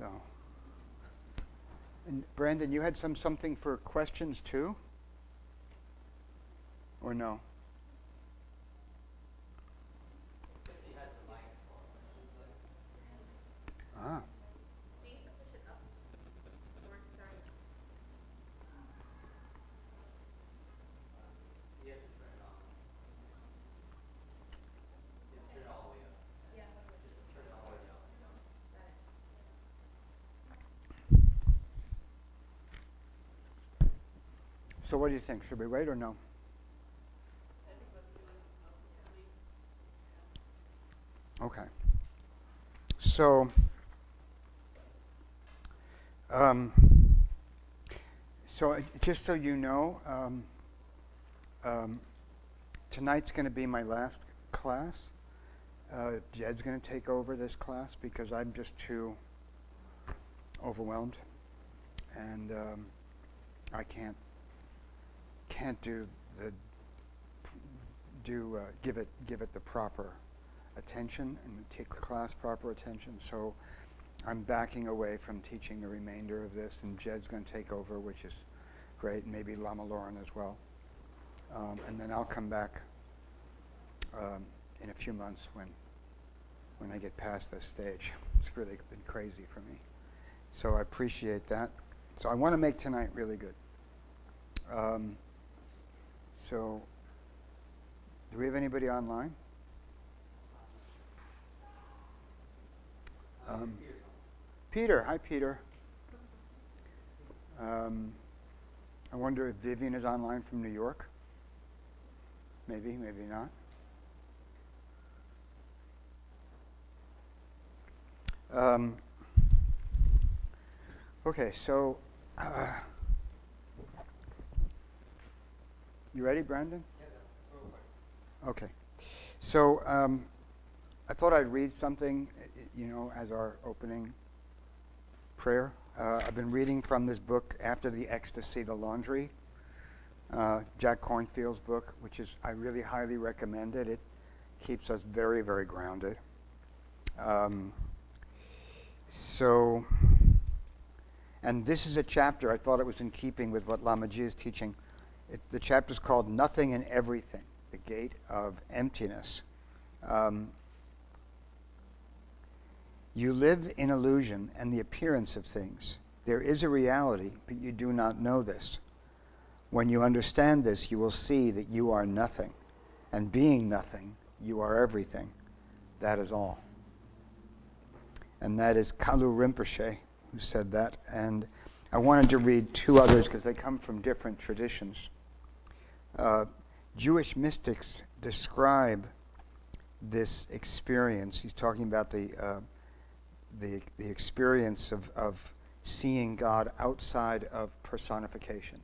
So, and Brandon, you had something for questions too, or no? Ah. So what do you think? Should we wait or no? Okay. So, um, just so you know, tonight's going to be my last class. Jed's going to take over this class because I'm just too overwhelmed, and I can't give it the proper attention and take the class proper attention. So I'm backing away from teaching the remainder of this, and Jed's going to take over, which is great, and maybe Lama Lauren as well. And then I'll come back in a few months when I get past this stage. It's really been crazy for me. So I appreciate that. So I want to make tonight really good. So do we have anybody online? Peter. Hi, Peter. I wonder if Vivian is online from New York. Maybe, maybe not. Okay, so you ready, Brandon? Okay. So I thought I'd read something, as our opening prayer. I've been reading from this book, After the Ecstasy, the Laundry, Jack Kornfield's book, which I really highly recommend it. It keeps us very, very grounded. And this is a chapter, I thought it was in keeping with what Lama Ji is teaching. The chapter is called Nothing and Everything, the Gate of Emptiness. You live in illusion and the appearance of things. There is a reality, but you do not know this. When you understand this, you will see that you are nothing. And being nothing, you are everything. That is all. And that is Kalu Rinpoche who said that. And I wanted to read two others because they come from different traditions. Jewish mystics describe this experience. He's talking about the experience of seeing God outside of personification.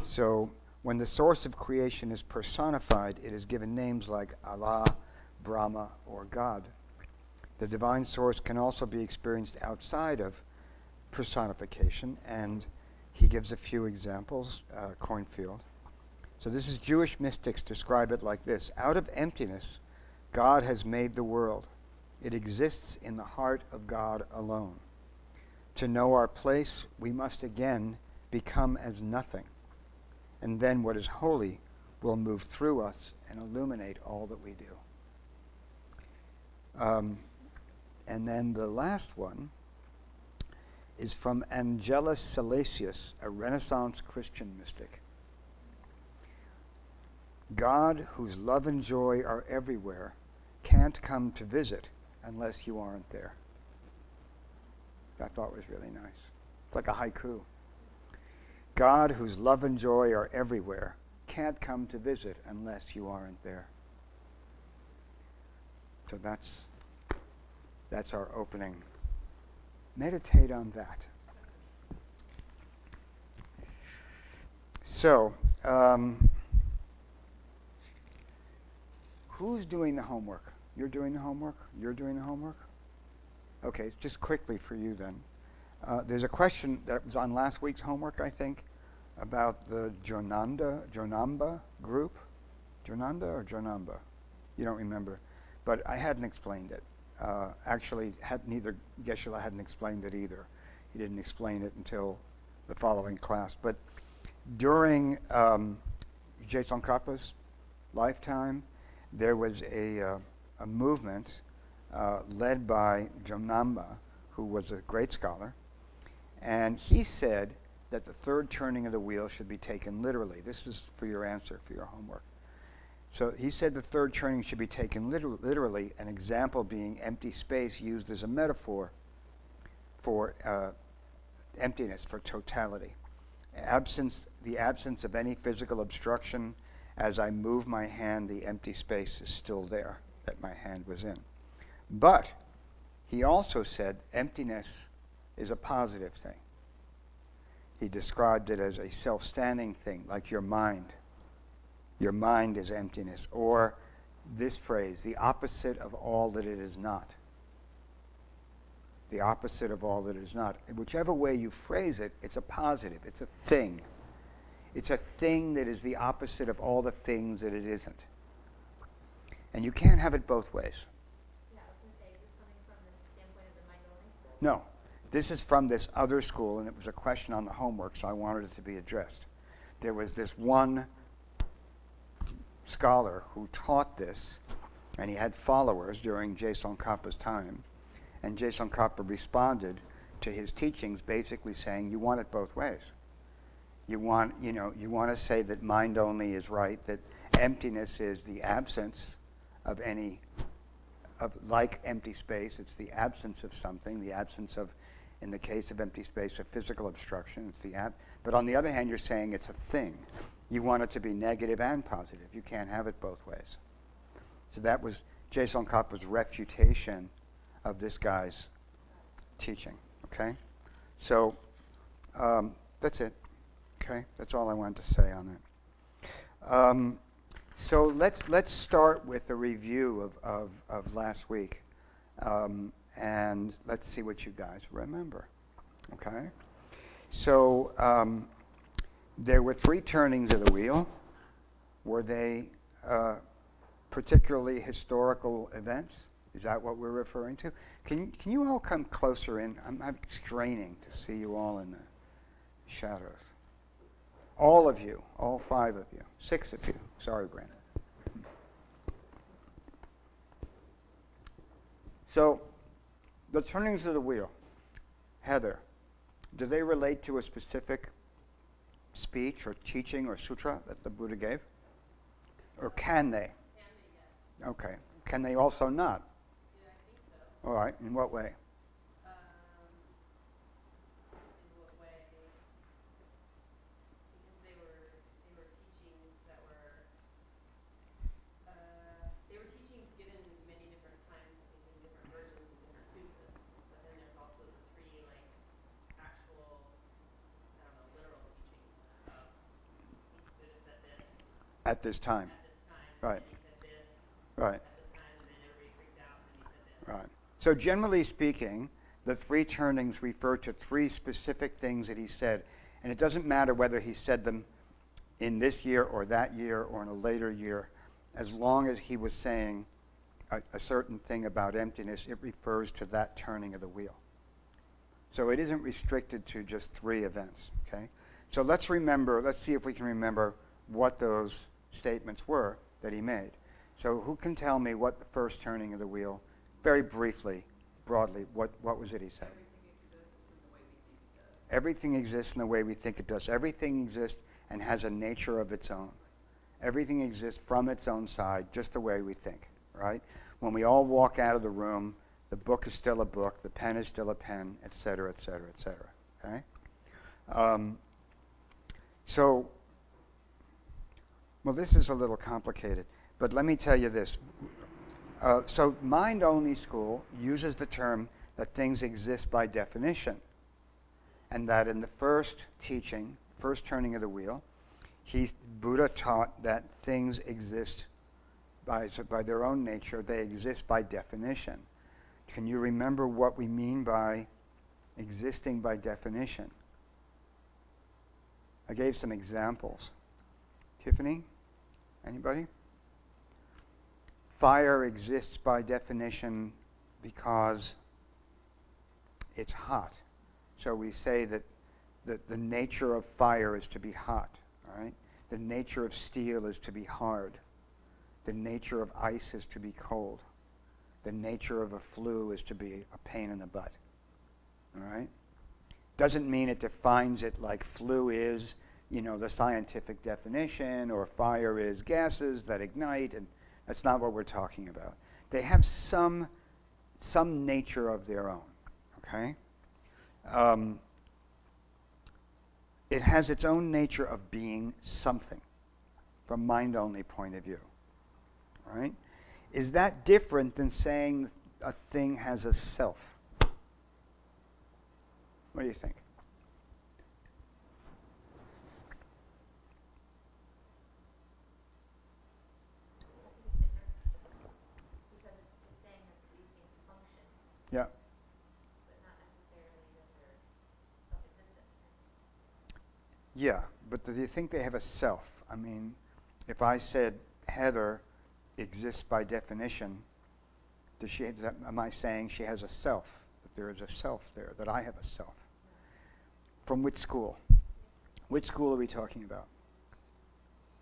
So when the source of creation is personified, it is given names like Allah, Brahma, or God. The divine source can also be experienced outside of personification, and he gives a few examples, Kornfield. So this is Jewish mystics describe it like this. Out of emptiness, God has made the world. It exists in the heart of God alone. To know our place, we must again become as nothing. And then what is holy will move through us and illuminate all that we do. And then the last one is from Angelus Silesius, a Renaissance Christian mystic. God, whose love and joy are everywhere, can't come to visit unless you aren't there. I thought was really nice. It's like a haiku. God, whose love and joy are everywhere, can't come to visit unless you aren't there. So that's our opening. Meditate on that. So, who's doing the homework? You're doing the homework? You're doing the homework? Okay, just quickly for you then. There's a question that was on last week's homework, I think, about the Jonamba group. Jonanda or Jonamba? You don't remember. But I hadn't explained it. actually neither Geshe-la hadn't explained it either. He didn't explain it until the following class. But during Tsongkhapa's lifetime, there was a movement led by Jomnamba, who was a great scholar, and he said that the third turning of the wheel should be taken literally. This is for your answer, for your homework. So he said the third turning should be taken literally, an example being empty space used as a metaphor for emptiness, for totality. The absence of any physical obstruction. As I move my hand, the empty space is still there that my hand was in. But he also said emptiness is a positive thing. He described it as a self-standing thing, like your mind. Your mind is emptiness. Or this phrase, the opposite of all that it is not. The opposite of all that it is not. Whichever way you phrase it, it's a positive. It's a thing. It's a thing that is the opposite of all the things that it isn't. And you can't have it both ways. Yeah, I was going to say, is this coming from the standpoint of the mind-only school? No. This is from this other school, and it was a question on the homework, so I wanted it to be addressed. There was this one scholar who taught this, and he had followers during Tsongkhapa's time, and Tsongkhapa responded to his teachings basically saying, you want it both ways. You want to say that mind only is right, that emptiness is the absence of any, like empty space, it's the absence of something, the absence of, in the case of empty space, a physical obstruction. But on the other hand, you're saying it's a thing. You want it to be negative and positive. You can't have it both ways. So that was Tsongkhapa's refutation of this guy's teaching. Okay? So that's it. Okay? That's all I wanted to say on that. So let's start with a review of last week. And let's see what you guys remember. Okay? So there were 3 turnings of the wheel. Were they particularly historical events? Is that what we're referring to? Can you all come closer in? I'm straining to see you all in the shadows. All of you, all 5 of you, 6 of you. Sorry, Brandon. So, the turnings of the wheel, Heather, do they relate to a specific speech or teaching or sutra that the Buddha gave? Or can they? Can they, yes. Okay. Can they also not? Yeah, I think so. All right. In what way? In what way? Because they were teachings that were they were teachings given many different times, I think, in different versions and different sutras. But then there's also the 3 actual, I don't know, literal teachings of Buddha said this At this time. at this time, Right. and he said this Right. at this time, and then everybody freaked out, and then he said this. Right. So generally speaking, the 3 turnings refer to 3 specific things that he said. And it doesn't matter whether he said them in this year or that year or in a later year. As long as he was saying a certain thing about emptiness, it refers to that turning of the wheel. So it isn't restricted to just 3 events. Okay? So let's see if we can remember what those statements were that he made. So who can tell me what the first turning of the wheel, very briefly, broadly, what was it he said? Everything exists in the way we think it does. Everything exists and has a nature of its own. Everything exists from its own side, just the way we think, right? When we all walk out of the room, the book is still a book, the pen is still a pen, et cetera, et cetera, et cetera, okay? Well, this is a little complicated, but let me tell you this. So mind-only school uses the term that things exist by definition, and that in the first teaching, first turning of the wheel, Buddha taught that things exist by their own nature. They exist by definition. Can you remember what we mean by existing by definition? I gave some examples. Tiffany? Anybody? Fire exists by definition because it's hot. So we say that the nature of fire is to be hot, all right? The nature of steel is to be hard. The nature of ice is to be cold. The nature of a flu is to be a pain in the butt, all right? Doesn't mean it defines it like flu is, the scientific definition, or fire is gases that ignite, and that's not what we're talking about. They have some nature of their own, okay? It has its own nature of being something from mind-only point of view, right? Is that different than saying a thing has a self? What do you think? Because it's saying that these things function, Yeah. but not necessarily that they're self-existent. Yeah, but do you think they have a self? I mean, if I said Heather exists by definition, am I saying she has a self? That there is a self there, that I have a self? From which school? Which school are we talking about?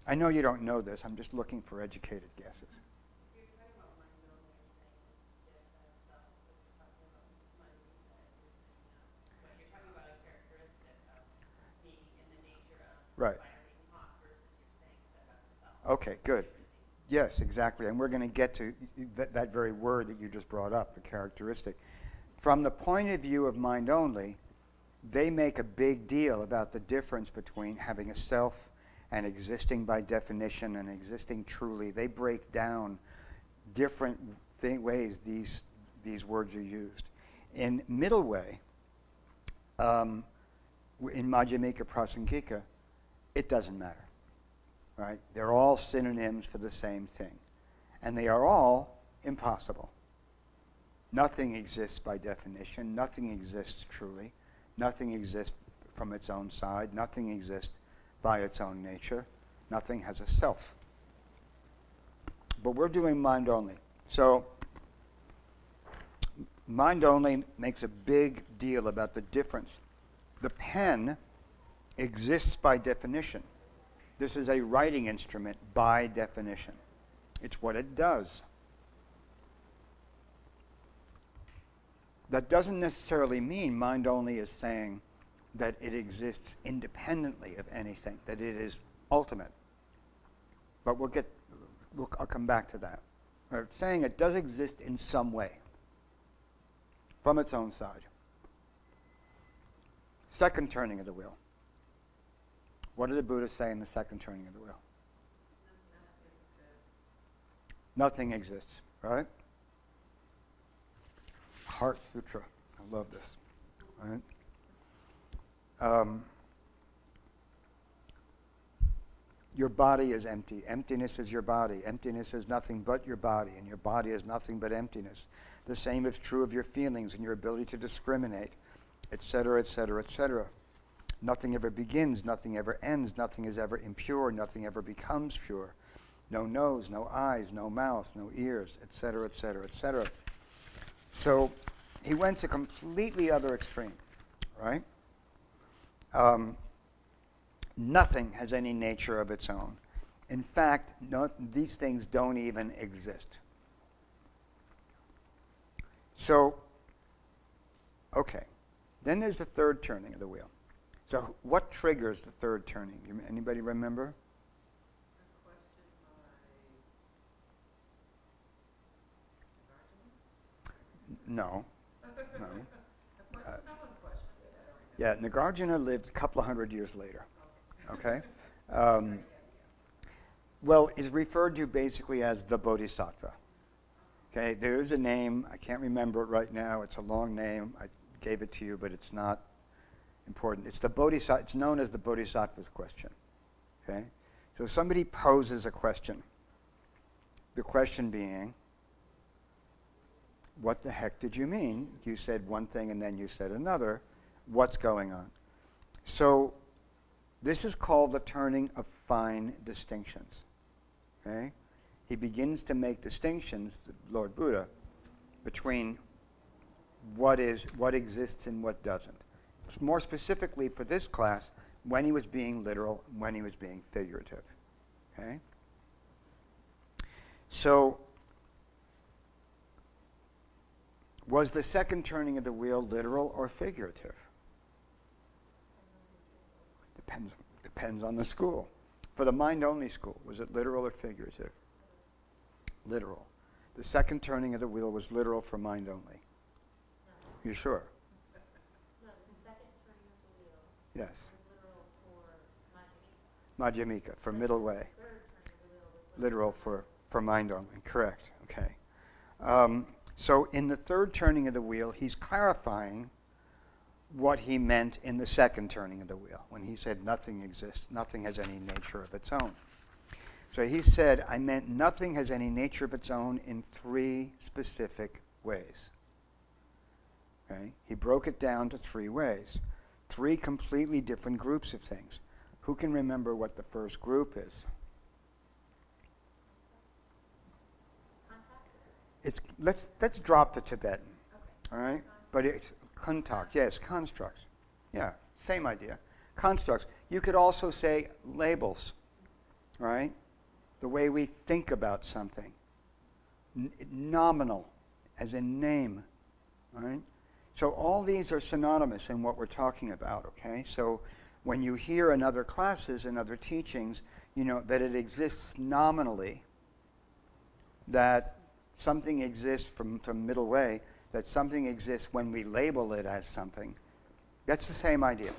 I know you don't know this. I'm just looking for educated guesses. If you're talking about mind only, you're saying yes, I have self. If you're talking about money, that you're saying no. But you're talking about a characteristic of being in the nature of Right. fire being hot versus you're saying that it has a self. Okay, good. Yes, exactly. And we're going to get to that very word that you just brought up, the characteristic. From the point of view of mind only, they make a big deal about the difference between having a self and existing by definition and existing truly. They break down different ways these words are used. In middle way, in Madhyamika Prasangika, it doesn't matter. Right? They're all synonyms for the same thing. And they are all impossible. Nothing exists by definition. Nothing exists truly. Nothing exists from its own side. Nothing exists by its own nature. Nothing has a self. But we're doing mind only. So mind only makes a big deal about the difference. The pen exists by definition. This is a writing instrument by definition. It's what it does. That doesn't necessarily mean mind only is saying that it exists independently of anything, that it is ultimate. But I'll come back to that. It's saying it does exist in some way, from its own side. Second turning of the wheel. What did the Buddha say in the second turning of the wheel? Nothing exists, right? Heart Sutra. I love this. Right? Your body is empty. Emptiness is your body. Emptiness is nothing but your body, and your body is nothing but emptiness. The same is true of your feelings and your ability to discriminate, etc., etc., etc. Nothing ever begins, nothing ever ends, nothing is ever impure, nothing ever becomes pure. No nose, no eyes, no mouth, no ears, etc., etc., etc. So he went to completely other extreme, right? Nothing has any nature of its own. In fact, these things don't even exist. So, okay. Then there's the third turning of the wheel. So what triggers the third turning? Anybody remember? A question by No. No. someone questioned it. Yeah, Nagarjuna lived a couple of hundred years later. Okay? Well, it's referred to basically as the Bodhisattva. Okay, there is a name. I can't remember it right now. It's a long name. I gave it to you, but it's not important. It's the Bodhisattva. It's known as the Bodhisattva's question. Okay? So somebody poses a question. The question being, what the heck did you mean? You said one thing and then you said another. What's going on? So this is called the turning of fine distinctions. Okay? He begins to make distinctions, the Lord Buddha, between what exists and what doesn't. More specifically for this class, when he was being literal, when he was being figurative. Okay? So, was the second turning of the wheel literal or figurative? Depends on the school. For the mind-only school, was it literal or figurative? Literal. The second turning of the wheel was literal for mind-only. You sure? No, the second turning of the wheel Yes. was literal for Madhyamika. Madhyamika, for middle way. The third turning of the wheel was Literal for mind-only. Correct. Okay. So in the third turning of the wheel, he's clarifying what he meant in the second turning of the wheel, when he said nothing exists, nothing has any nature of its own. So he said, I meant nothing has any nature of its own in three specific ways. Okay? He broke it down to three ways. Three completely different groups of things. Who can remember what the first group is? Let's drop the Tibetan. All right? But it's kontak, yes, constructs. Yeah, same idea. Constructs. You could also say labels, right? The way we think about something. Nominal, as in name, right? So all these are synonymous in what we're talking about, okay? So when you hear in other classes and other teachings, you know, that it exists nominally, that something exists from middle way, that something exists when we label it as something, that's the same idea.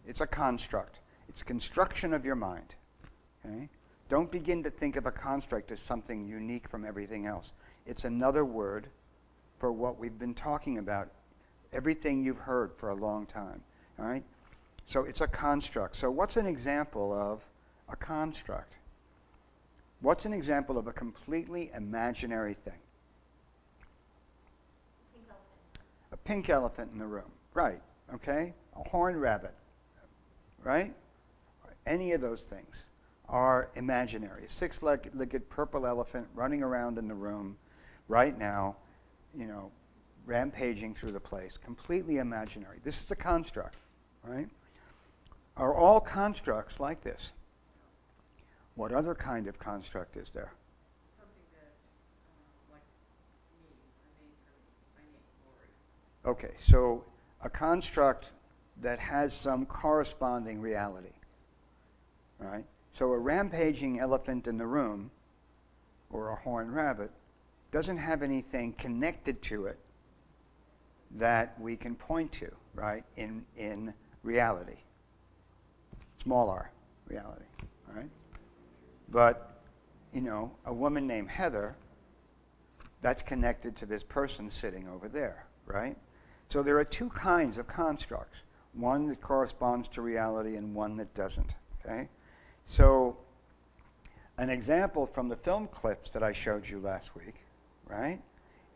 It's a construct. It's a construction of your mind, okay? Don't begin to think of a construct as something unique from everything else. It's another word for what we've been talking about, everything you've heard for a long time, all right? So it's a construct. So what's an example of a construct? What's an example of a completely imaginary thing? pink elephant. A pink elephant in the room, right, okay? A horned rabbit, right? Any of those things are imaginary. A six-legged purple elephant running around in the room right now, you know, rampaging through the place, completely imaginary. This is the construct, right? Are all constructs like this? What other kind of construct is there? Something that, like me, I made glory. Okay, so a construct that has some corresponding reality, right? So a rampaging elephant in the room, or a horned rabbit, doesn't have anything connected to it that we can point to, right, in reality. Small r, reality, right? But, you know, a woman named Heather, that's connected to this person sitting over there, right? So there are two kinds of constructs, one that corresponds to reality and one that doesn't, okay? So an example from the film clips that I showed you last week, right,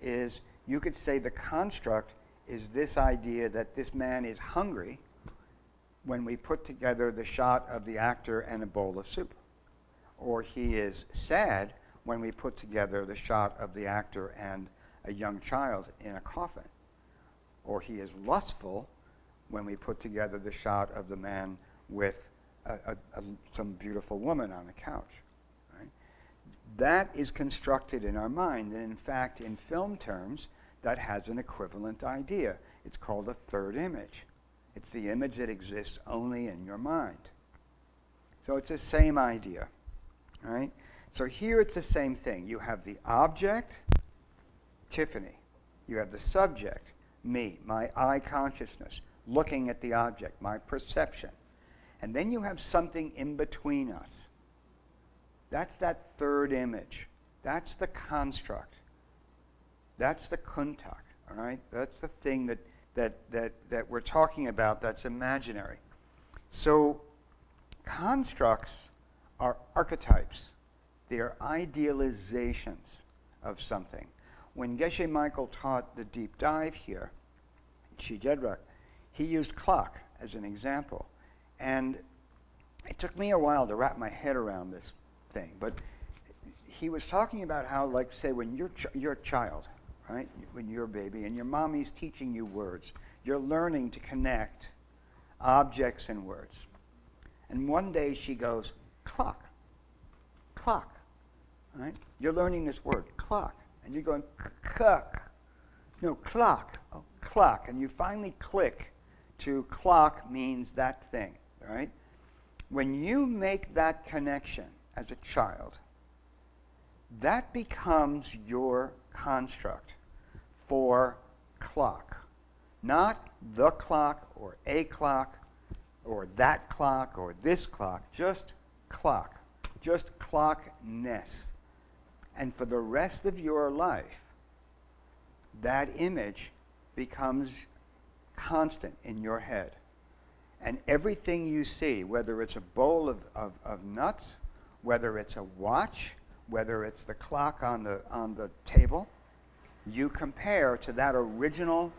is you could say the construct is this idea that this man is hungry when we put together the shot of the actor and a bowl of soup. Or he is sad when we put together the shot of the actor and a young child in a coffin. Or he is lustful when we put together the shot of the man with some beautiful woman on a couch. Right? That is constructed in our mind, and in fact, in film terms, that has an equivalent idea. It's called a third image. It's the image that exists only in your mind. So it's the same idea. Right? So here it's the same thing. You have the object, Tiffany. You have the subject, me, my eye consciousness, looking at the object, my perception. And then you have something in between us. That's that third image. That's the construct. That's the kuntak, all right? That's the thing that we're talking about that's imaginary. So constructs are archetypes. They are idealizations of something. When Geshe Michael taught the deep dive here, Chidedrak, he used clock as an example. And it took me a while to wrap my head around this thing. But he was talking about how, like, say, when you're a child, right? When you're a baby and your mommy's teaching you words. You're learning to connect objects and words. And one day she goes, clock, clock, right? You're learning this word, clock. And you're going, cuck. No, clock, oh, clock. And you finally click to clock means that thing, right? When you make that connection as a child, that becomes your construct for clock. Not the clock or a clock or that clock or this clock, just clock, just clockness. And for the rest of your life, that image becomes constant in your head. And everything you see, whether it's a bowl of nuts, whether it's a watch, whether it's the clock on the table, you compare to that original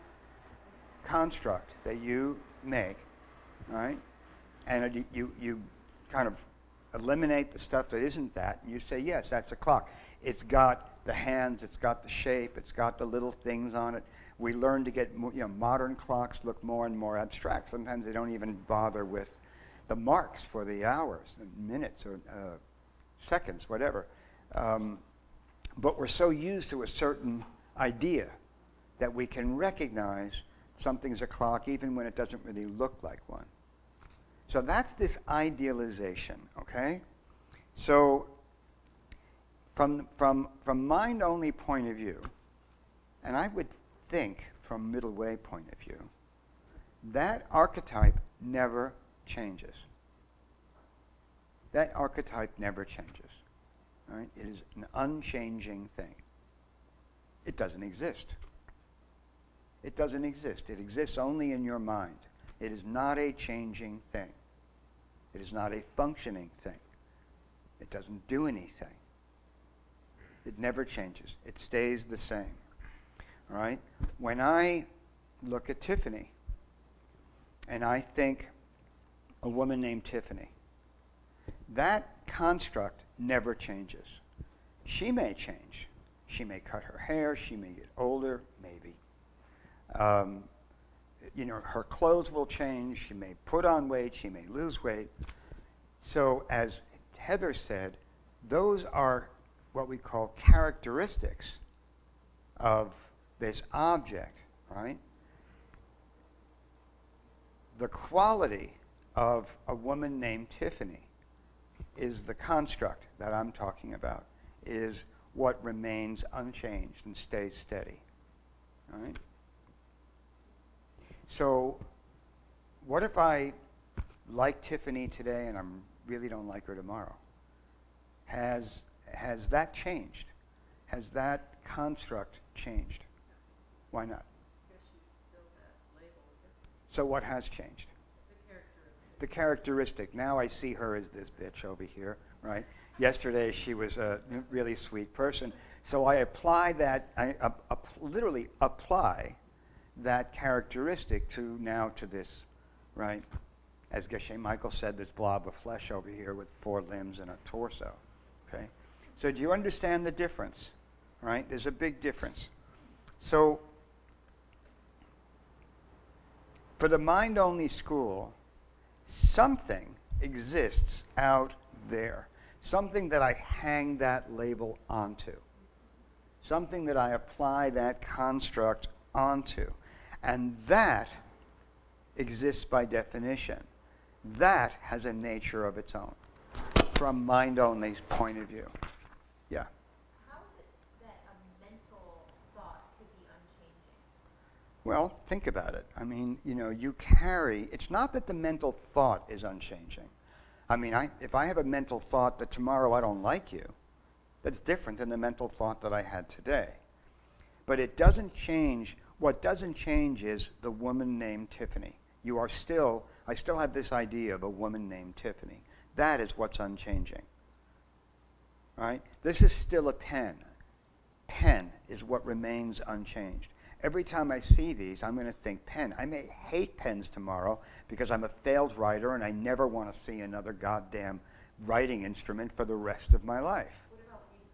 construct that you make, right? And you kind of eliminate the stuff that isn't that, and you say, yes, that's a clock. It's got the hands, it's got the shape, it's got the little things on it. We learn to get, modern clocks look more and more abstract. Sometimes they don't even bother with the marks for the hours, and minutes, or seconds, whatever. But we're so used to a certain idea that we can recognize something's a clock even when it doesn't really look like one. So that's this idealization, okay? So from mind-only point of view, and I would think from middle way point of view, that archetype never changes. That archetype never changes. Right? It is an unchanging thing. It doesn't exist. It doesn't exist. It exists only in your mind. It is not a changing thing. It is not a functioning thing. It doesn't do anything. It never changes. It stays the same. All right? When I look at Tiffany and I think a woman named Tiffany, that construct never changes. She may change. She may cut her hair. She may get older, maybe. Her clothes will change. She may put on weight. She may lose weight. So as Heather said, those are what we call characteristics of this object, right? The quality of a woman named Tiffany is the construct that I'm talking about, is what remains unchanged and stays steady. All right? So what if I like Tiffany today and I really don't like her tomorrow? Has that changed? Has that construct changed? Why not? Because she's still that label. So what has changed? The characteristic. Now I see her as this bitch over here, right? Yesterday she was a really sweet person. So I apply that, literally apply that characteristic to this, right? As Geshe Michael said, this blob of flesh over here with 4 limbs and a torso, okay? So do you understand the difference, right? There's a big difference. So for the mind-only school, something exists out there. Something that I hang that label onto. Something that I apply that construct onto. And that exists by definition. That has a nature of its own, from mind-only's point of view. Yeah? How is it that a mental thought could be unchanging? Well, think about it. I mean, you carry, it's not that the mental thought is unchanging. I mean, if I have a mental thought that tomorrow I don't like you, that's different than the mental thought that I had today. But it doesn't change. What doesn't change is the woman named Tiffany. I still have this idea of a woman named Tiffany. That is what's unchanging. Right? This is still a pen. Pen is what remains unchanged. Every time I see these, I'm going to think pen. I may hate pens tomorrow because I'm a failed writer and I never want to see another goddamn writing instrument for the rest of my life. What about when you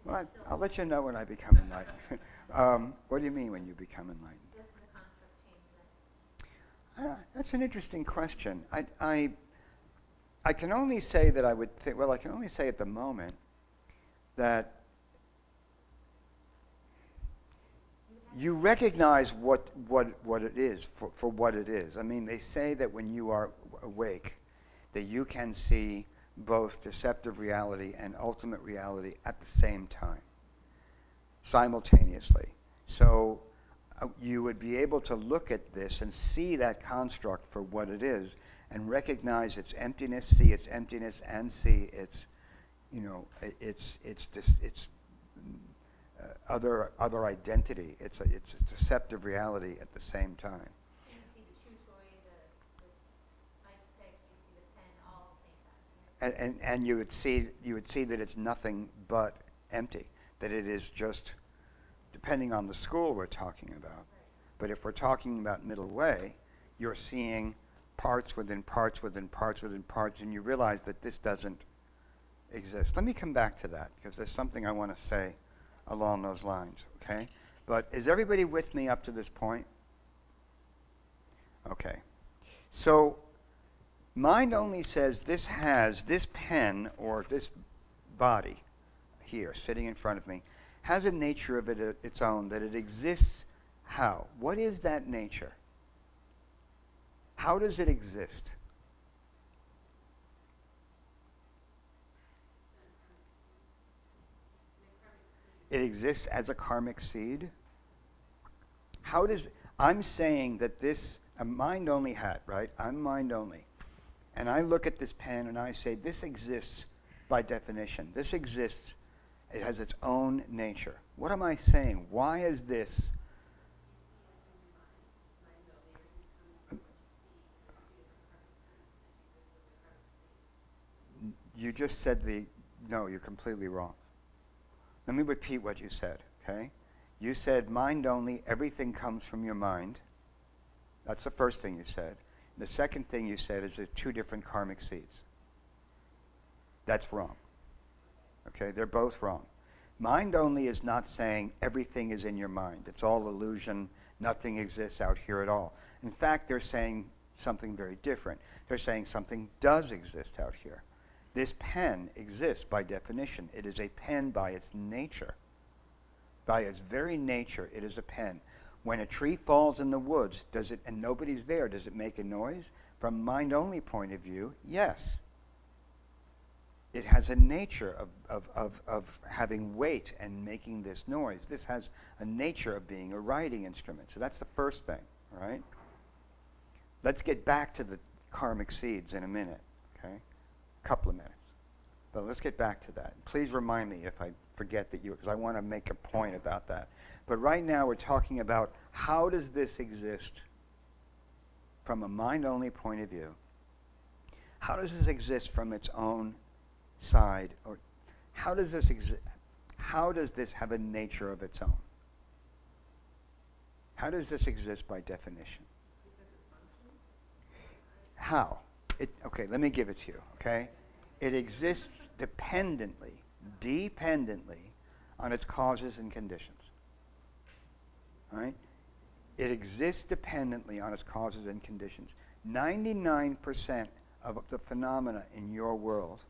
become Well, Still, I'll let you know when I become enlightened. What do you mean when you become enlightened? doesn't the construct change then? That's an interesting question. I can only say that I would think, well, I can only say at the moment that you recognize what it is for what it is. I mean, they say that when you are awake, that you can see both deceptive reality and ultimate reality at the same time, simultaneously. So you would be able to look at this and see that construct for what it is and recognize its emptiness, see its emptiness, and see its, its other identity. It's a deceptive reality at the same time. So you see the chew toy, the ice pick, you see the pen all at the same time. And you would see that it's nothing but empty. That it is just, depending on the school we're talking about. Right. But if we're talking about middle way, you're seeing parts within parts within parts within parts, and you realize that this doesn't exist. Let me come back to that, because there's something I want to say along those lines, okay? But is everybody with me up to this point? Okay. So mind only says this pen or this body here sitting in front of me has a nature of its own, that it exists how? What is that nature? How does it exist? It exists as a karmic seed. How does, I'm saying that this, a mind only hat, right? I'm mind only. And I look at this pen and I say, this exists by definition. This exists, it has its own nature. What am I saying? Why is this? You just said no, you're completely wrong. Let me repeat what you said, okay? You said mind only, everything comes from your mind. That's the first thing you said. The second thing you said is there's two different karmic seeds. That's wrong. Okay, they're both wrong. Mind only is not saying everything is in your mind. It's all illusion. Nothing exists out here at all. In fact, they're saying something very different. They're saying something does exist out here. This pen exists by definition. It is a pen by its nature. By its very nature, it is a pen. When a tree falls in the woods, does it, and nobody's there, does it make a noise? From mind-only point of view, yes. It has a nature of having weight and making this noise. This has a nature of being a writing instrument. So that's the first thing, all right? Let's get back to the karmic seeds in a minute, okay? Couple of minutes. But let's get back to that. Please remind me if I forget that because I want to make a point about that. But right now we're talking about how does this exist from a mind-only point of view? How does this exist from its own side? Or how does this have a nature of its own? How does this exist by definition? How? Okay, let me give it to you, okay? It exists dependently on its causes and conditions. All right? It exists dependently on its causes and conditions. 99% of the phenomena in your world,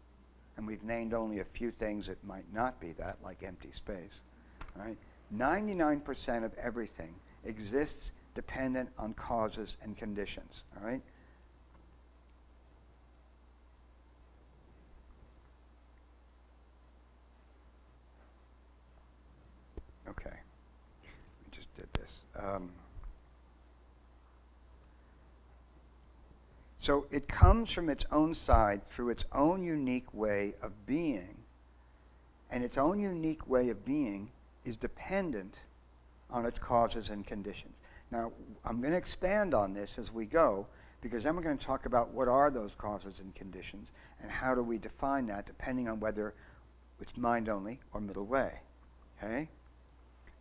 and we've named only a few things that might not be that, like empty space, all right? 99% of everything exists dependent on causes and conditions, all right? Okay, we just did this. So it comes from its own side through its own unique way of being, and its own unique way of being is dependent on its causes and conditions. Now, I'm going to expand on this as we go, because then we're going to talk about what are those causes and conditions, and how do we define that, depending on whether it's mind-only or middle way. Okay?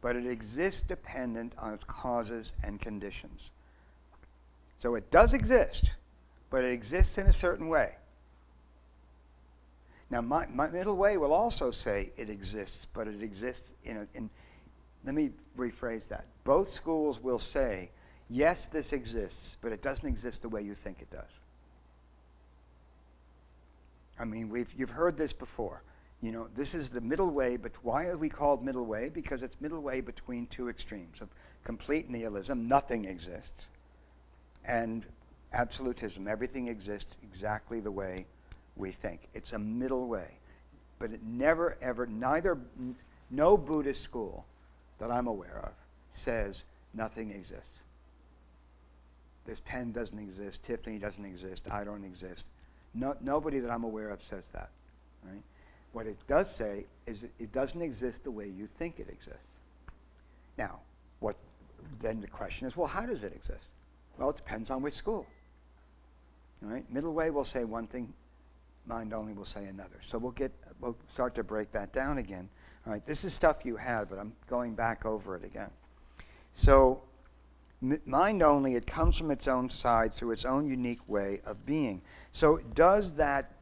But it exists dependent on its causes and conditions. So it does exist, but it exists in a certain way. Now, my middle way will also say it exists, but it exists let me rephrase that. Both schools will say, yes, this exists, but it doesn't exist the way you think it does. I mean, you've heard this before. This is the middle way, but why are we called middle way? Because it's middle way between two extremes of complete nihilism, nothing exists, and absolutism, everything exists exactly the way we think. It's a middle way. But it never, ever, no Buddhist school that I'm aware of says nothing exists. This pen doesn't exist, Tiffany doesn't exist, I don't exist. Nobody that I'm aware of says that. Right? What it does say is it doesn't exist the way you think it exists. Now, then the question is, well, how does it exist? Well, it depends on which school. All right? Middle way will say one thing, mind only will say another. So we'll start to break that down again. All right, this is stuff you had, but I'm going back over it again. So mind only, it comes from its own side through its own unique way of being. So does that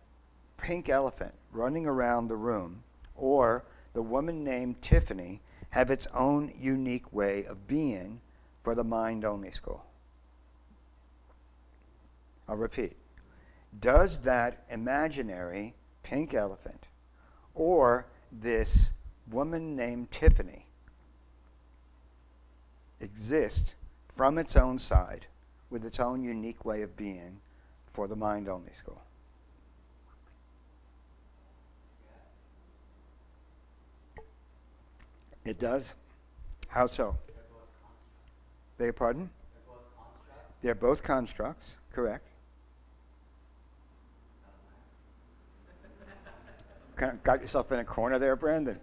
pink elephant running around the room or the woman named Tiffany have its own unique way of being for the mind only school? I'll repeat. Does that imaginary pink elephant or this woman named Tiffany exist from its own side with its own unique way of being for the mind only school? It does? How so? Beg your pardon? They're both constructs, correct. Kind of got yourself in a corner there, Brandon.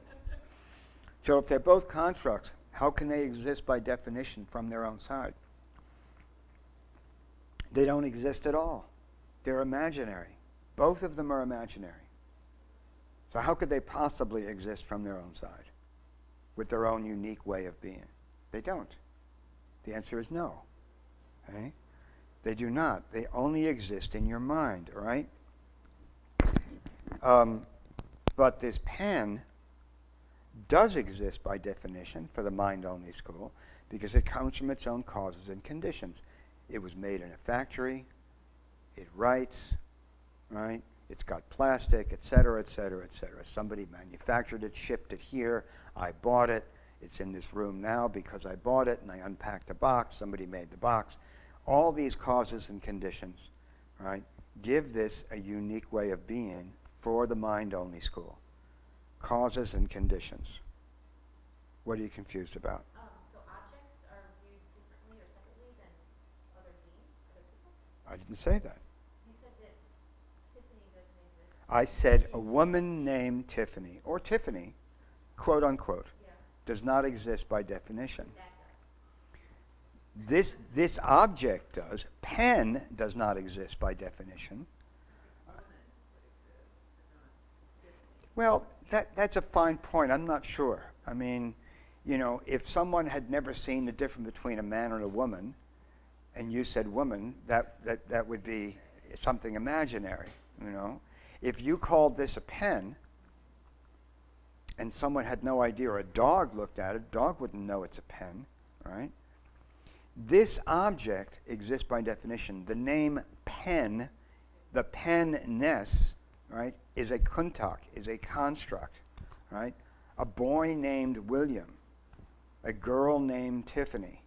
So if they're both constructs, how can they exist by definition from their own side? They don't exist at all. They're imaginary. Both of them are imaginary. So how could they possibly exist from their own side with their own unique way of being? They don't. The answer is no. Okay? They do not. They only exist in your mind, all right? But this pen does exist by definition for the mind-only school because it comes from its own causes and conditions. It was made in a factory. It writes, right? It's got plastic, et cetera, et cetera, et cetera. Somebody manufactured it, shipped it here. I bought it. It's in this room now because I bought it and I unpacked the box. Somebody made the box. All these causes and conditions, right, give this a unique way of being for the mind-only school. Causes and conditions. What are you confused about? So objects are viewed differently or separately than other beings, other people? I didn't say that. You said that Tiffany doesn't exist. I said a woman named Tiffany, or Tiffany, quote unquote, does not exist by definition. That does. This object does. Pen does not exist by definition. Well, that's a fine point. I'm not sure. I mean, if someone had never seen the difference between a man and a woman, and you said woman, that would be something imaginary, If you called this a pen, and someone had no idea, or a dog looked at it, a dog wouldn't know it's a pen, right? This object exists by definition. The name pen, the penness, right, is a kuntak, is a construct, right? A boy named William, a girl named Tiffany,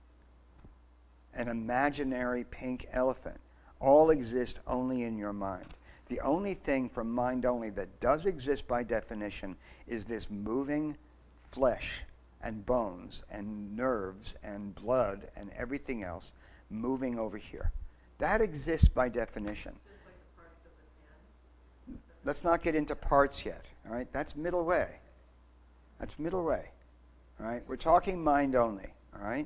an imaginary pink elephant, all exist only in your mind. The only thing from mind only that does exist by definition is this moving flesh and bones and nerves and blood and everything else moving over here. That exists by definition. Let's not get into parts yet, all right? That's middle way. That's middle way, all right? We're talking mind only, all right?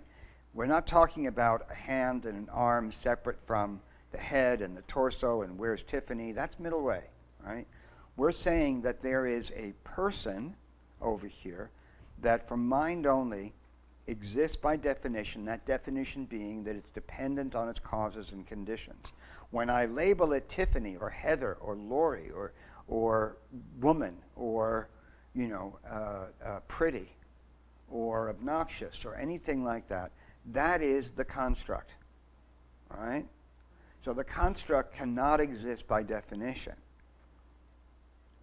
We're not talking about a hand and an arm separate from the head and the torso and where's Tiffany. That's middle way, all right? We're saying that there is a person over here that from mind only exists by definition, that definition being that it's dependent on its causes and conditions. When I label it Tiffany or Heather or Lori or woman, or pretty, or obnoxious, or anything like that. That is the construct, all right? So the construct cannot exist by definition.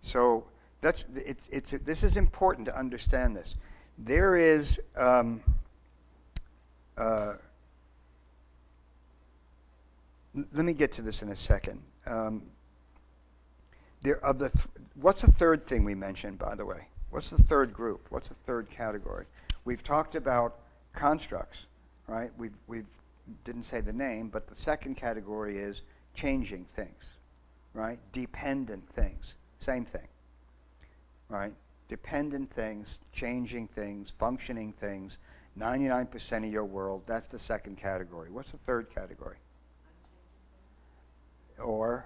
So this is important to understand this. There is let me get to this in a second. What's the third thing we mentioned, by the way? What's the third group? What's the third category? We've talked about constructs, right? We didn't say the name, but the second category is changing things, right? Dependent things, same thing, right? Dependent things, changing things, functioning things, 99% of your world, that's the second category. What's the third category? Or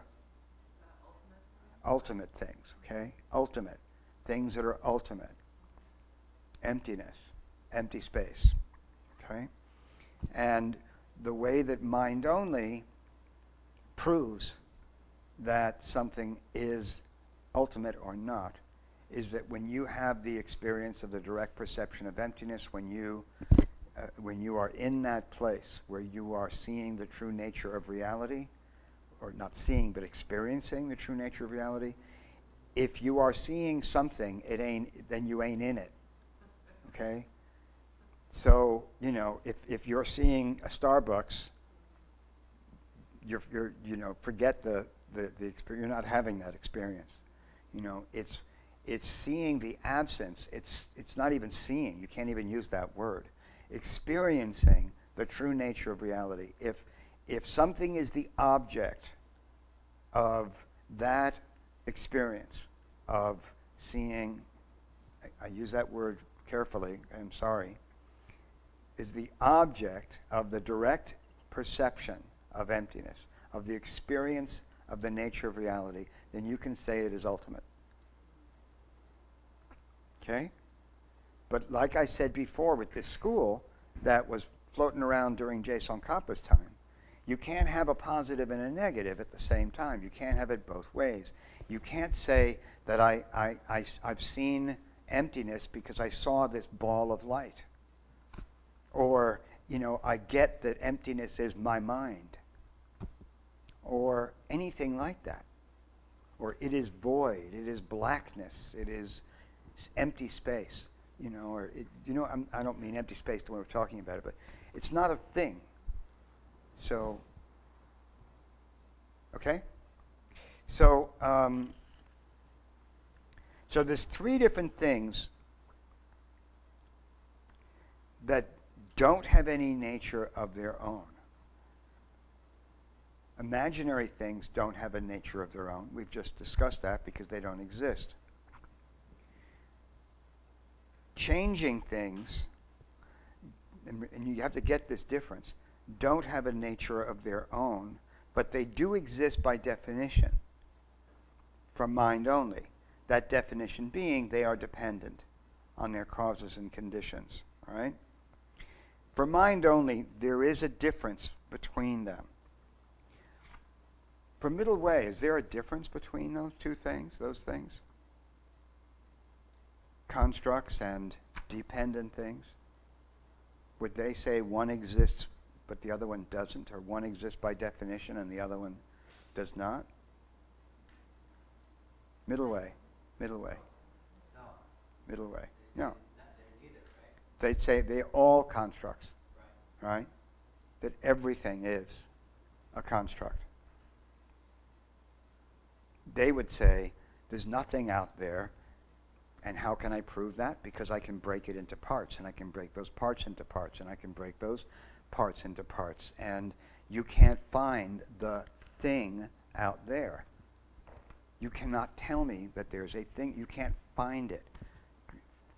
ultimate things, okay? Ultimate. Things that are ultimate. Emptiness. Empty space, okay? And the way that mind only proves that something is ultimate or not is that when you have the experience of the direct perception of emptiness, when you are in that place where you are seeing the true nature of reality, or not seeing but experiencing the true nature of reality, if you are seeing something, then you ain't in it, okay? So, if you're seeing a Starbucks, you're forget the experience. You're not having that experience. It's seeing the absence. It's not even seeing. You can't even use that word. Experiencing the true nature of reality. If something is the object of that experience of seeing, I use that word carefully, I'm sorry, is the object of the direct perception of emptiness, of the experience of the nature of reality, then you can say it is ultimate. Okay? But like I said before with this school that was floating around during Jason Kappa's time, you can't have a positive and a negative at the same time. You can't have it both ways. You can't say that I've seen emptiness because I saw this ball of light. Or, I get that emptiness is my mind. Or anything like that. Or it is void, it is blackness, it is empty space. I don't mean empty space the way we're talking about it, but it's not a thing. So, okay? So there's three different things that don't have any nature of their own. Imaginary things don't have a nature of their own. We've just discussed that because they don't exist. Changing things, and you have to get this difference, don't have a nature of their own, but they do exist by definition from mind only. That definition being they are dependent on their causes and conditions. All right? For mind only, there is a difference between them. For middle way, is there a difference between those two things, those things? Constructs and dependent things? Would they say one exists but the other one doesn't, or one exists by definition and the other one does not? Middle way. Middle way. No. Middle way. No. Not there neither, right? They'd say they're all constructs, Right. right? That everything is a construct. They would say, there's nothing out there, and how can I prove that? Because I can break it into parts, and I can break those parts into parts, and I can break those parts into parts, and you can't find the thing out there. You cannot tell me that there's a thing. You can't find it.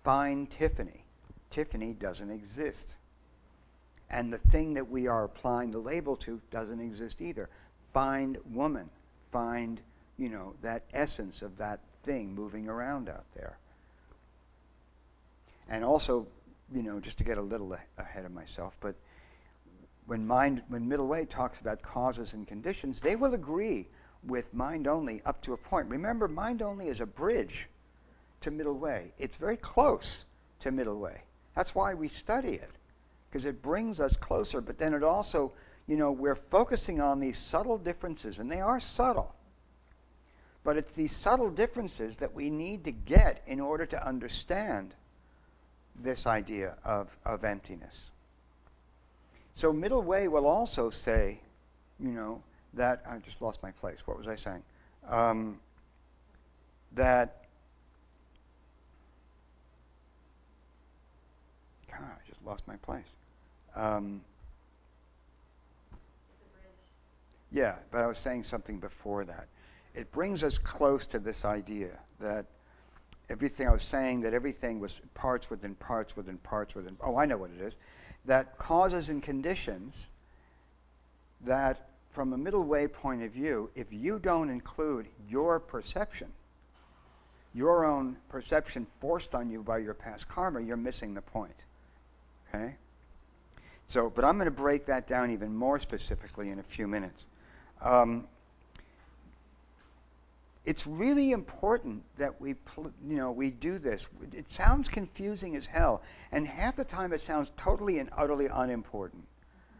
Find Tiffany. Tiffany doesn't exist. And the thing that we are applying the label to doesn't exist either. Find woman. Find, that essence of that thing moving around out there. And also, just to get a little ahead of myself, but when middle way talks about causes and conditions, they will agree with mind only up to a point. Remember, mind only is a bridge to middle way. It's very close to middle way. That's why we study it, because it brings us closer. But then it also, we're focusing on these subtle differences, and they are subtle. But it's these subtle differences that we need to get in order to understand this idea of emptiness. So middle way will also say, that I just lost my place. What was I saying? That God, I just lost my place. Yeah, but I was saying something before that. It brings us close to this idea that everything I was saying, that everything was parts within parts within parts within. Oh, I know what it is. That causes and conditions that, from a middle way point of view, if you don't include your perception, your own perception forced on you by your past karma, you're missing the point. Okay? So, but I'm going to break that down even more specifically in a few minutes. It's really important that we do this. It sounds confusing as hell, and half the time it sounds totally and utterly unimportant.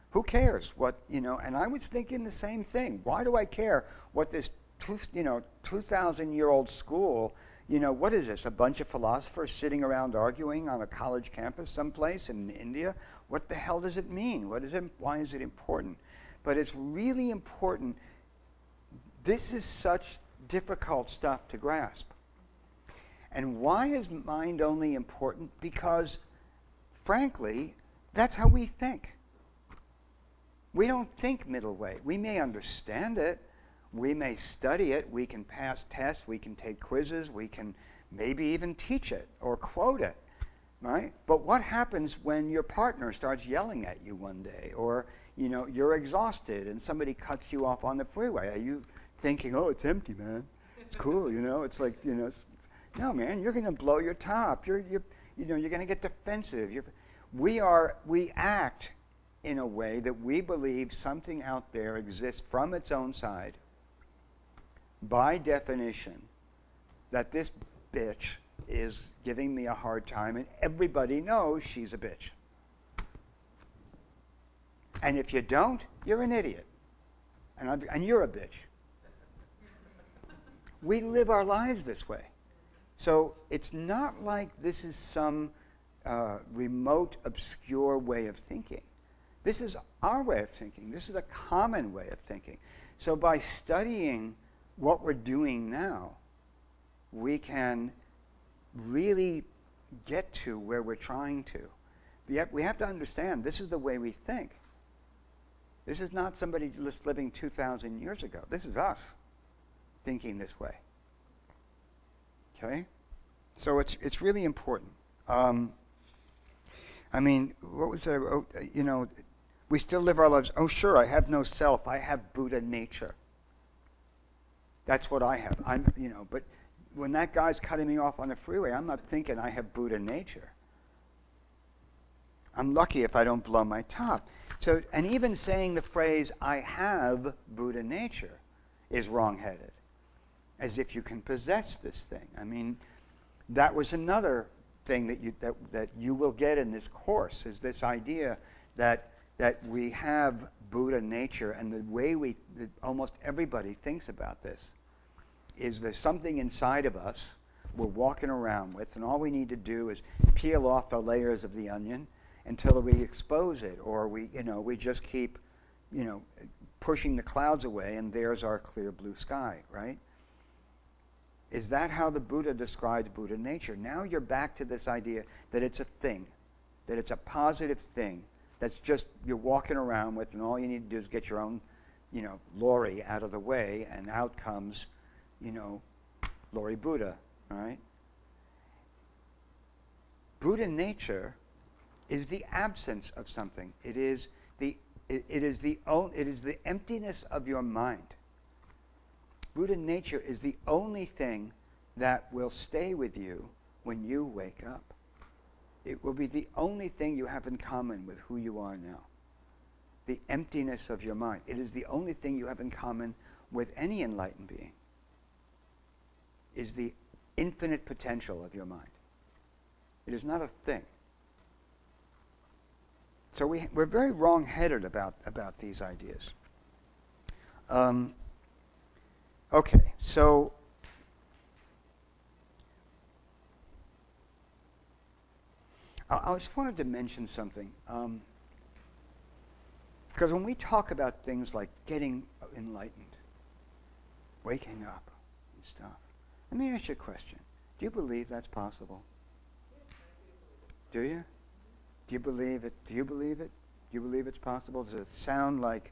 Who cares what, and I was thinking the same thing. Why do I care what this 2,000-year-old school, what is this, a bunch of philosophers sitting around arguing on a college campus someplace in India? What the hell does it mean? What is it? Why is it important? But it's really important. This is such difficult stuff to grasp. And why is mind only important? Because, frankly, that's how we think. We don't think middle way. We may understand it. We may study it. We can pass tests. We can take quizzes. We can maybe even teach it or quote it, right? But what happens when your partner starts yelling at you one day, or you're exhausted and somebody cuts you off on the freeway? Are you thinking, "Oh, it's empty, man. It's cool, It's like, no, man. You're going to blow your top. You're going to get defensive. We act in a way that we believe something out there exists from its own side, by definition, that this bitch is giving me a hard time, and everybody knows she's a bitch. And if you don't, you're an idiot. And you're a bitch. We live our lives this way. So it's not like this is some remote, obscure way of thinking. This is our way of thinking. This is a common way of thinking. So by studying what we're doing now, we can really get to where we're trying to. Yet we have to understand this is the way we think. This is not somebody just living 2,000 years ago. This is us thinking this way. Okay? So it's really important. What was that? We still live our lives. Oh, sure, I have no self. I have Buddha nature. That's what I have. But when that guy's cutting me off on the freeway, I'm not thinking I have Buddha nature. I'm lucky if I don't blow my top. So, and even saying the phrase, "I have Buddha nature," is wrong-headed. As if you can possess this thing. That was another thing that you will get in this course, is this idea that we have Buddha nature, and the way that almost everybody thinks about this is there's something inside of us we're walking around with, and all we need to do is peel off the layers of the onion until we expose it, or we just keep pushing the clouds away, and there's our clear blue sky, right? Is that how the Buddha describes Buddha nature? Now you're back to this idea that it's a thing, that it's a positive thing, that's just you're walking around with, and all you need to do is get your own, lorry out of the way, and out comes, Lorry Buddha, all right? Buddha nature is the absence of something. It is the emptiness of your mind. Buddha nature is the only thing that will stay with you when you wake up. It will be the only thing you have in common with who you are now. The emptiness of your mind. It is the only thing you have in common with any enlightened being is the infinite potential of your mind. It is not a thing. So we're very wrong-headed about these ideas. Okay, so I just wanted to mention something. Because when we talk about things like getting enlightened, waking up and stuff, let me ask you a question. Do you believe that's possible? Do you? Do you believe it? Do you believe it? Do you believe it's possible? Does it sound like,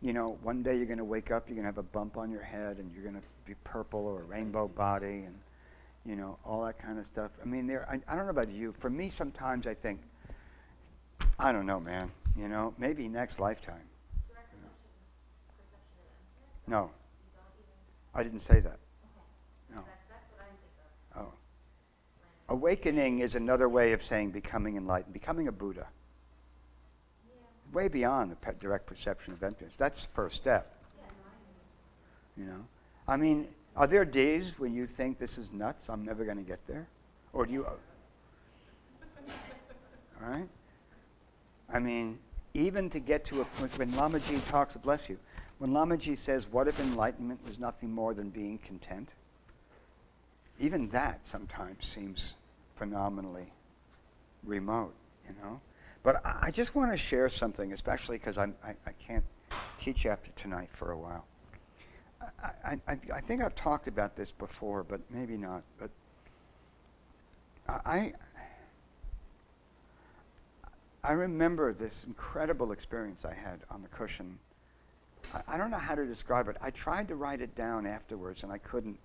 one day you're going to wake up, you're going to have a bump on your head, and you're going to be purple or a rainbow body, and, all that kind of stuff? I mean, I don't know about you. For me, sometimes I think, I don't know, man. Maybe next lifetime. No. I didn't say that. No. Oh. Awakening is another way of saying becoming enlightened, becoming a Buddha. Way beyond the direct perception of emptiness. That's the first step. I mean, are there days when you think this is nuts, I'm never going to get there? Or do you... All right? I mean, even to get to when Lamaji talks, bless you, when Lamaji says, what if enlightenment was nothing more than being content? Even that sometimes seems phenomenally remote, But I just want to share something, especially because I can't teach after tonight for a while. I think I've talked about this before, but maybe not. But I remember this incredible experience I had on the cushion. I don't know how to describe it. I tried to write it down afterwards, and I couldn't.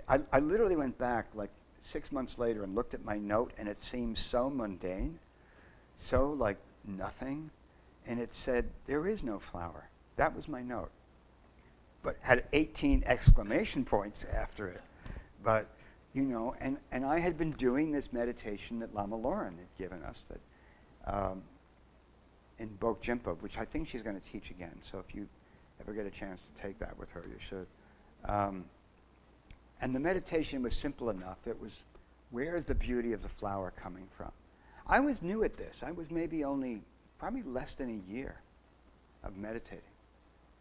I literally went back like 6 months later and looked at my note, and it seemed so mundane, so like nothing. And it said, there is no flower. That was my note. But had 18 exclamation points after it. But, and I had been doing this meditation that Lama Lauren had given us, that in Bok Jimpa, which I think she's going to teach again. So if you ever get a chance to take that with her, you should. And the meditation was simple enough. It was, where is the beauty of the flower coming from? I was new at this. I was maybe probably less than a year of meditating.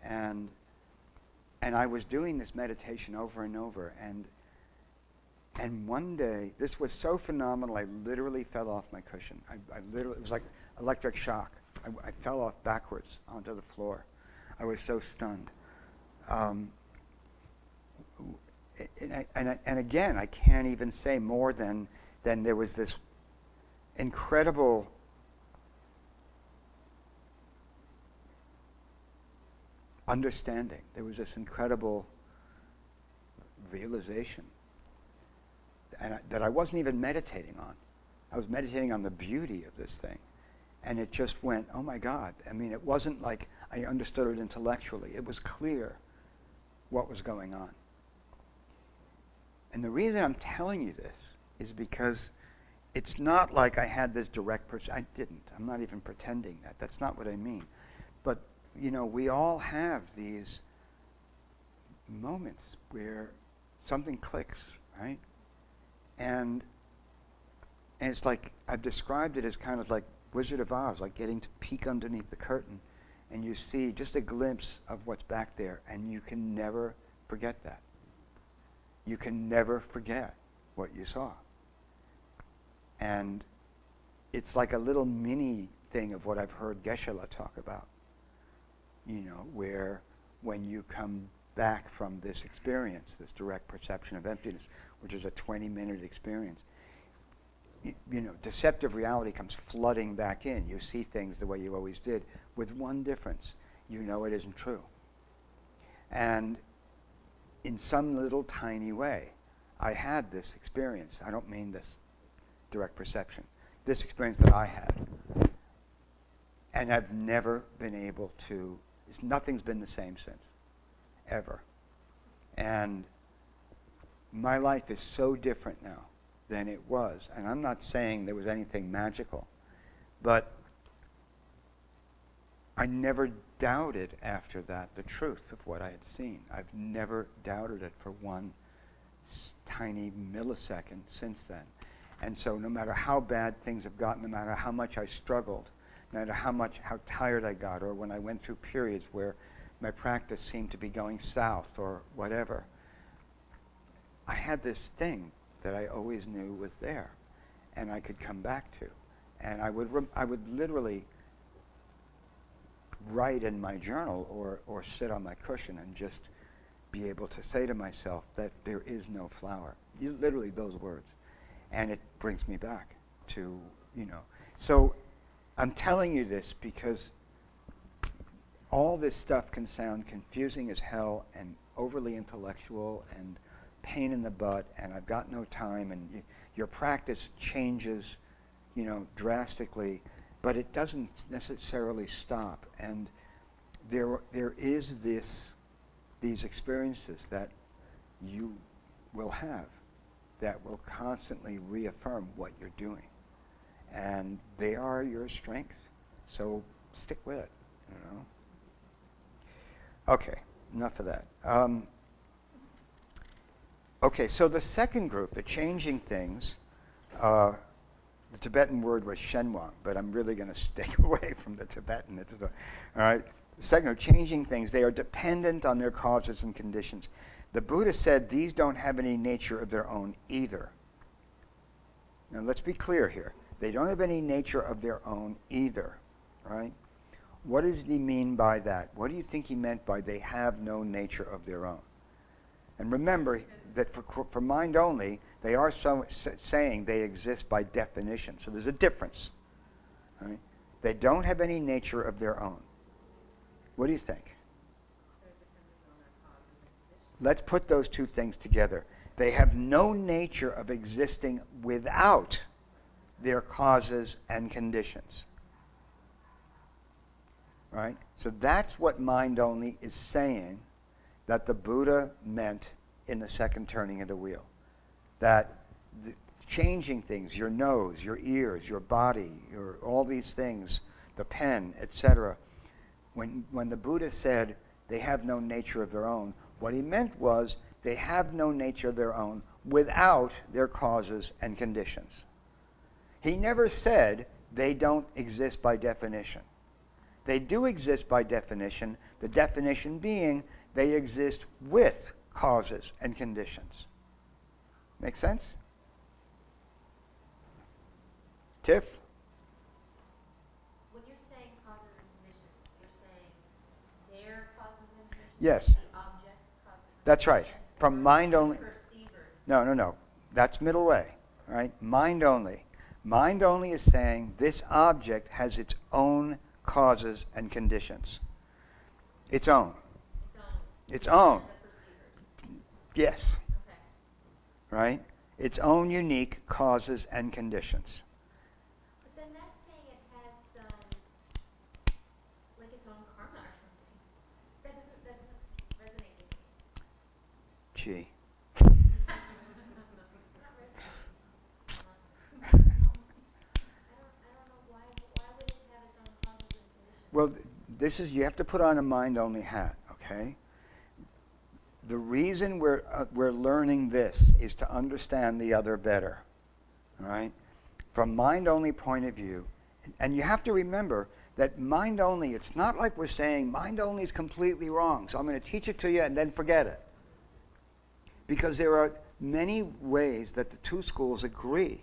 And I was doing this meditation over and over. And one day, this was so phenomenal, I literally fell off my cushion. It was like electric shock. I fell off backwards onto the floor. I was so stunned. And again, I can't even say more than there was this incredible understanding. There was this incredible realization that I wasn't even meditating on. I was meditating on the beauty of this thing. And it just went, oh my God. I mean, it wasn't like I understood it intellectually. It was clear what was going on. And the reason I'm telling you this is because it's not like I had this direct I didn't. I'm not even pretending that. That's not what I mean. But, we all have these moments where something clicks, right? And it's like, I've described it as kind of like Wizard of Oz, like getting to peek underneath the curtain, and you see just a glimpse of what's back there, and you can never forget that. You can never forget what you saw. And it's like a little mini thing of what I've heard Geshe-la talk about, where when you come back from this experience, this direct perception of emptiness, which is a 20-minute experience, deceptive reality comes flooding back in. You see things the way you always did, with one difference. You know it isn't true. And in some little tiny way, I had this experience. I don't mean this direct perception. This experience that I had. And I've never been able to, nothing's been the same since, ever. And my life is so different now than it was. And I'm not saying there was anything magical, but I never doubted after that the truth of what I had seen. I've never doubted it for one tiny millisecond since then. And so no matter how bad things have gotten, no matter how much I struggled, no matter how tired I got, or when I went through periods where my practice seemed to be going south or whatever, I had this thing that I always knew was there and I could come back to. And I would literally write in my journal or sit on my cushion and just be able to say to myself that there is no flower. Literally those words. And it brings me back to, So I'm telling you this because all this stuff can sound confusing as hell and overly intellectual and pain in the butt, and I've got no time, and your practice changes, drastically, but it doesn't necessarily stop. And there is these experiences that you will have that will constantly reaffirm what you're doing, and they are your strength. So stick with it. Okay, enough of that. Okay, so the second group, the changing things, the Tibetan word was shenwang, but I'm really going to stay away from the Tibetan. All right, the second group, changing things, they are dependent on their causes and conditions. The Buddha said these don't have any nature of their own either. Now let's be clear here. They don't have any nature of their own either, right? What does he mean by that? What do you think he meant by they have no nature of their own? And remember that for mind only, they are saying they exist by definition. So there's a difference. Right? They don't have any nature of their own. What do you think? Let's put those two things together. They have no nature of existing without their causes and conditions. Right? So that's what mind only is saying that the Buddha meant in the second turning of the wheel. That changing things, your nose, your ears, your body, all these things, the pen, etc. When the Buddha said they have no nature of their own, what he meant was they have no nature of their own without their causes and conditions. He never said they don't exist by definition. They do exist by definition, the definition being they exist with causes and conditions. Make sense? Tiff? When you're saying causes and conditions, you're saying their causes and conditions? Yes. The object's causes and That's right. conditions, From or mind the only. perceivers? No. That's middle way. Right? Mind only. Mind only is saying this object has its own causes and conditions. Its own. Its own. The perceivers. Yes. Okay. Right? Its own unique causes and conditions. But then that's saying it has some, like its own karma or something. That doesn't resonate with me. Gee. It's not resonating. I don't know why would it have its own causes and conditions? Well, you have to put on a mind-only hat, okay? The reason we're learning this is to understand the other better, all right? From mind-only point of view, and you have to remember that mind-only, it's not like we're saying mind-only is completely wrong, so I'm going to teach it to you and then forget it. Because there are many ways that the two schools agree,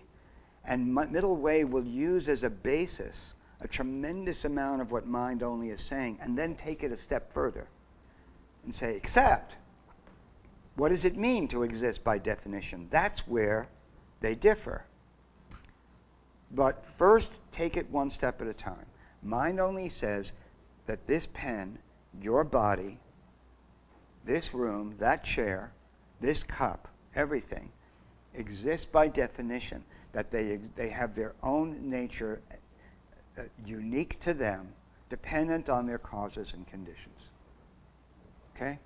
and middle way will use as a basis a tremendous amount of what mind only is saying, and then take it a step further and say, except, what does it mean to exist by definition? That's where they differ. But first, take it one step at a time. Mind only says that this pen, your body, this room, that chair, this cup, everything, exists by definition, that they have their own nature unique to them, dependent on their causes and conditions. Okay?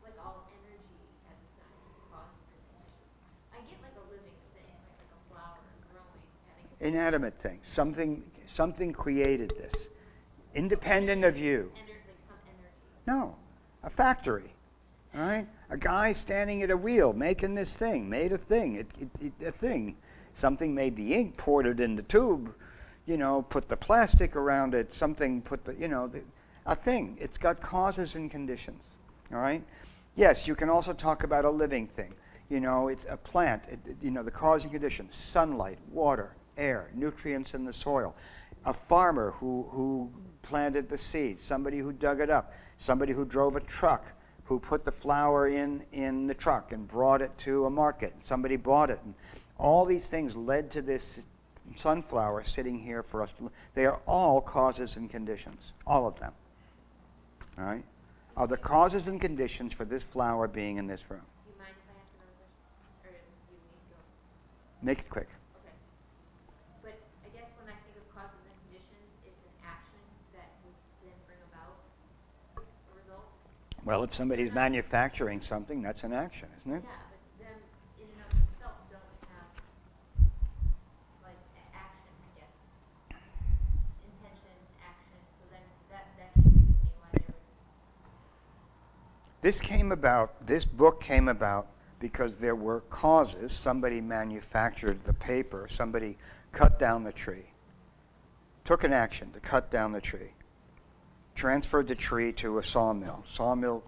Like all energy has its own causes and conditions. I get like a living thing, like a flower growing, having its Inanimate thing. Something created this. independent of you. Like some energy. No, a factory. All right, a guy standing at a wheel making this thing, made a thing, a thing. Something made the ink, poured it in the tube, put the plastic around it. Something put a thing. It's got causes and conditions. All right. Yes, you can also talk about a living thing. It's a plant. The cause and conditions: sunlight, water, air, nutrients in the soil. A farmer who planted the seed. Somebody who dug it up. Somebody who drove a truck, who put the flour in the truck and brought it to a market. Somebody bought it. And all these things led to this sunflower sitting here for us to look. They are all causes and conditions. All of them. All right? Are the causes and conditions for this flower being in this room. Do you mind if I ask another question? Or do you need to go? Make it quick. Okay. But I guess when I think of causes and conditions, it's an action that would then bring about a result. Well, if somebody's manufacturing something, that's an action, isn't it? Yeah, but them in and of themselves don't have like action, I guess. Intention, action. So then that confuses me why they would. This book came about because there were causes. Somebody manufactured the paper. Somebody cut down the tree. Took an action to cut down the tree. Transferred the tree to a sawmill. Sawmill,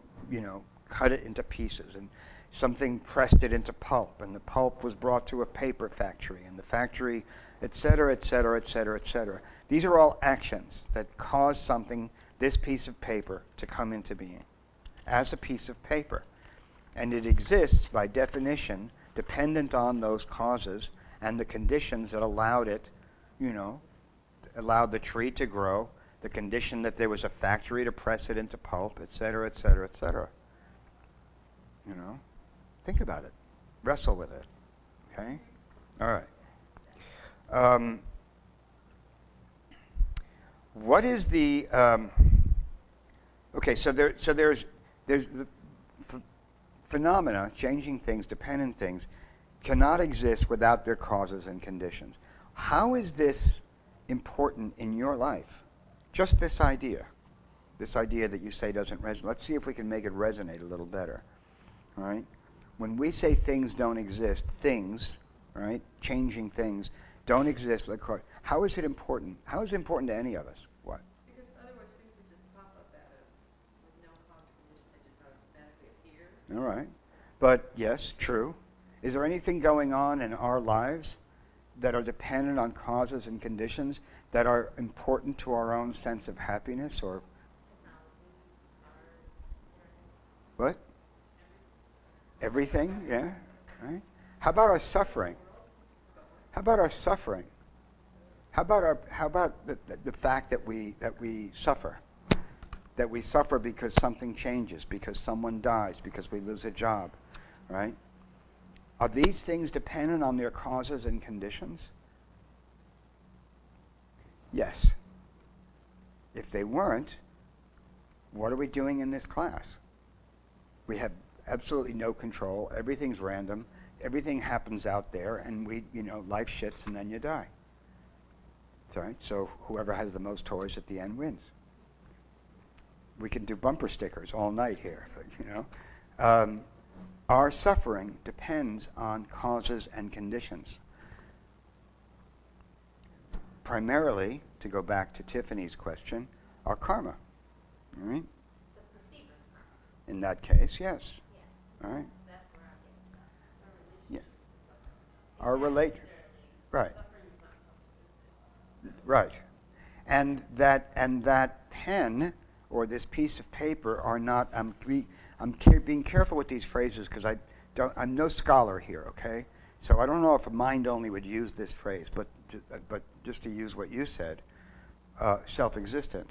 cut it into pieces. And something pressed it into pulp. And the pulp was brought to a paper factory. And the factory, et cetera, et cetera, et cetera, et cetera. These are all actions that cause something, this piece of paper, to come into being as a piece of paper. And it exists, by definition, dependent on those causes and the conditions that allowed it, allowed the tree to grow, the condition that there was a factory to press it into pulp, et cetera, et cetera, et cetera. Think about it. Wrestle with it. Okay? All right. What is the... okay, so there's the phenomena, changing things, dependent things, cannot exist without their causes and conditions. How is this important in your life? Just this idea that you say doesn't resonate. Let's see if we can make it resonate a little better. All right? When we say things don't exist, things, right, changing things, don't exist. How is it important? How is it important to any of us? What? Because otherwise things would just pop up at us with no cause or condition. They just automatically appear. All right. But yes, true. Is there anything going on in our lives that are dependent on causes and conditions that are important to our own sense of happiness or what? Everything, yeah. Right? How about our suffering? How about our suffering? How about the fact that we suffer? That we suffer because something changes, because someone dies, because we lose a job, right? Are these things dependent on their causes and conditions? Yes. If they weren't, what are we doing in this class? We have absolutely no control. Everything's random. Everything happens out there, and life shits, and then you die. That's all right. So whoever has the most toys at the end wins. We can do bumper stickers all night here, Our suffering depends on causes and conditions. Primarily, to go back to Tiffany's question, our karma. All right? The perceiver's karma. In that case, yes. Yeah. All right? That's where I'm getting stuck. Yeah. Our relate. Right. Right. And that pen or this piece of paper are not. I'm being careful with these phrases because I'm no scholar here. Okay. So I don't know if a mind only would use this phrase, but just to use what you said, self-existent.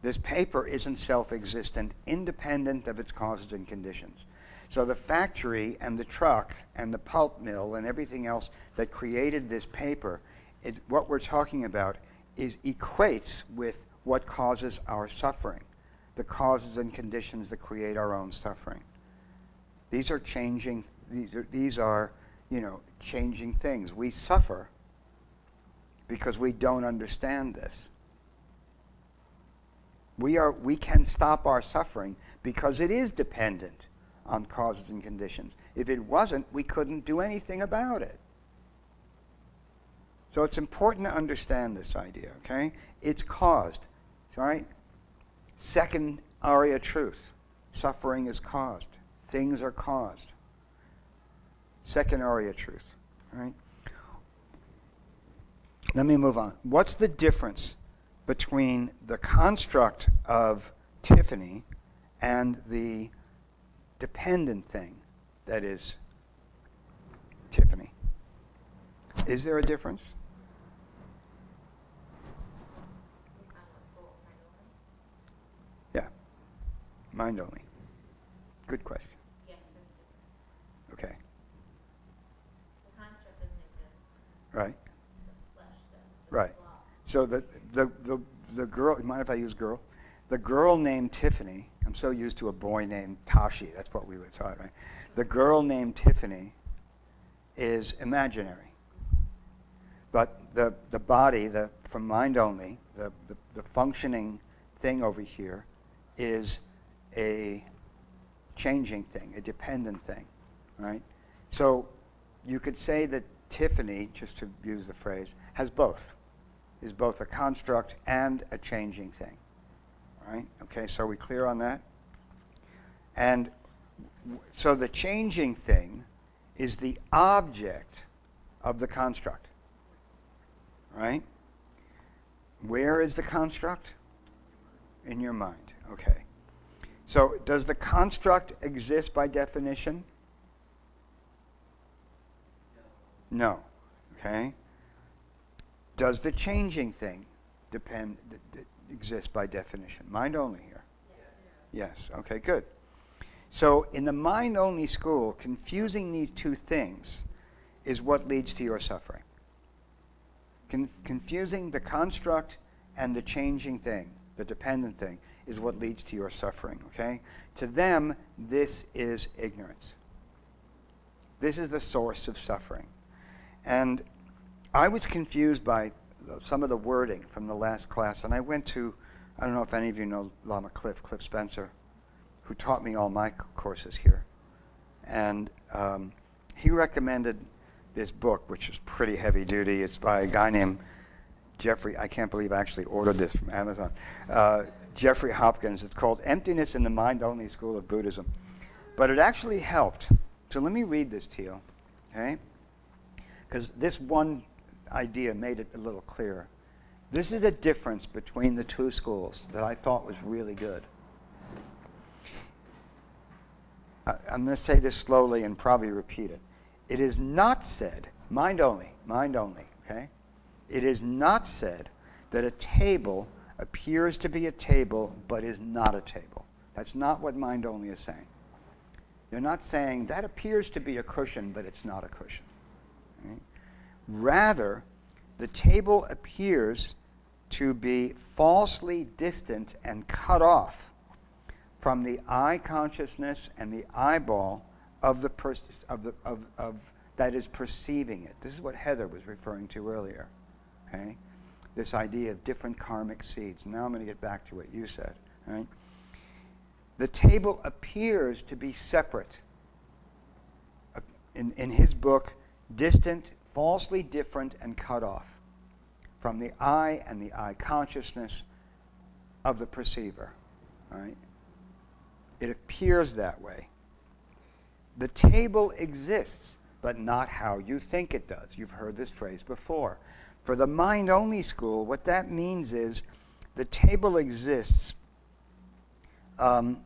This paper isn't self-existent, independent of its causes and conditions. So the factory and the truck and the pulp mill and everything else that created this paper, what we're talking about equates with what causes our suffering, the causes and conditions that create our own suffering. These are changing. These are changing things. We suffer because we don't understand this. We can stop our suffering because it is dependent on causes and conditions. If it wasn't, we couldn't do anything about it. So it's important to understand this idea, okay? It's caused, all right? Second aria truth. Suffering is caused. Things are caused. Second aria truth, all right? Let me move on. What's the difference between the construct of Tiffany and the dependent thing that is Tiffany? Is there a difference? Yeah. Mind only. Good question. Yes, there's a difference. Okay. The construct doesn't exist. Right. The flesh does. Right. So the girl, you mind if I use girl? The girl named Tiffany, I'm so used to a boy named Tashi, that's what we were taught, right? The girl named Tiffany is imaginary. But the body, from mind only, the functioning thing over here is a changing thing, a dependent thing, right? So you could say that Tiffany, just to use the phrase, has both. Is both a construct and a changing thing, right? Okay, so are we clear on that? And so the changing thing is the object of the construct, right? Where is the construct? In your mind, okay. So does the construct exist by definition? No, okay. Does the changing thing exist by definition? Mind only here? Yes, okay, good. So in the mind-only school, confusing these two things is what leads to your suffering. Confusing the construct and the changing thing, the dependent thing, is what leads to your suffering, okay? To them, this is ignorance. This is the source of suffering. And I was confused by some of the wording from the last class, and I went to, I don't know if any of you know Lama Cliff Spencer, who taught me all my courses here. And he recommended this book, which is pretty heavy duty. It's by a guy named Jeffrey, I can't believe I actually ordered this from Amazon, Jeffrey Hopkins. It's called Emptiness in the Mind-Only School of Buddhism. But it actually helped. So let me read this to you, okay? Because this one idea made it a little clearer. This is a difference between the two schools that I thought was really good. I'm going to say this slowly and probably repeat it. It is not said, mind only, okay? It is not said that a table appears to be a table but is not a table. That's not what mind only is saying. They're not saying that appears to be a cushion but it's not a cushion. Right? Rather, the table appears to be falsely distant and cut off from the eye consciousness and the eyeball of the that is perceiving it. This is what Heather was referring to earlier. Okay, this idea of different karmic seeds. Now I'm going to get back to what you said. Right? The table appears to be separate. In his book, distant, falsely different, and cut off from the eye and the eye consciousness of the perceiver. Right? It appears that way. The table exists, but not how you think it does. You've heard this phrase before. For the mind-only school, what that means is the table exists. Now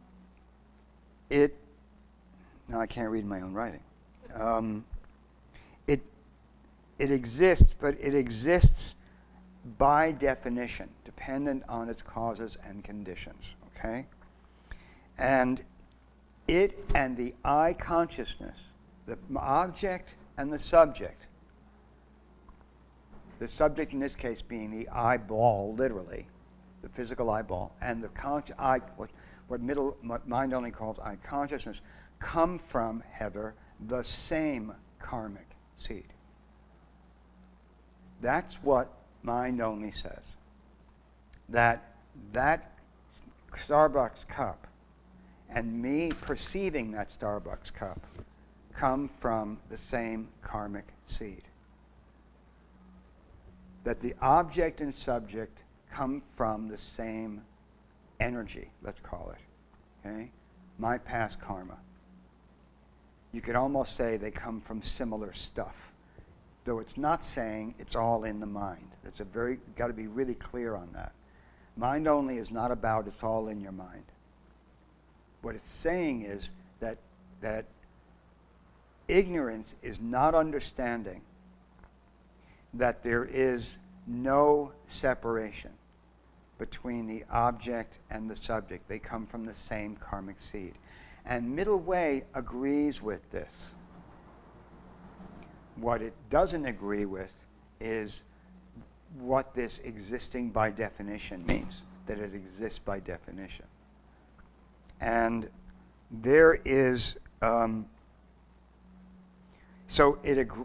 I can't read my own writing. It exists, but it exists by definition, dependent on its causes and conditions. Okay? And it and the I consciousness, the object and the subject in this case being the eyeball, literally, the physical eyeball, and the what mind only calls eye consciousness, come from, Heather, the same karmic seed. That's what mind only says. That Starbucks cup and me perceiving that Starbucks cup come from the same karmic seed. That the object and subject come from the same energy, let's call it. Okay? My past karma. You could almost say they come from similar stuff. Though it's not saying it's all in the mind. It's got to be really clear on that. Mind only is not about it's all in your mind. What it's saying is that ignorance is not understanding that there is no separation between the object and the subject. They come from the same karmic seed. And middle way agrees with this. What it doesn't agree with is what this existing by definition means, that it exists by definition. And there is,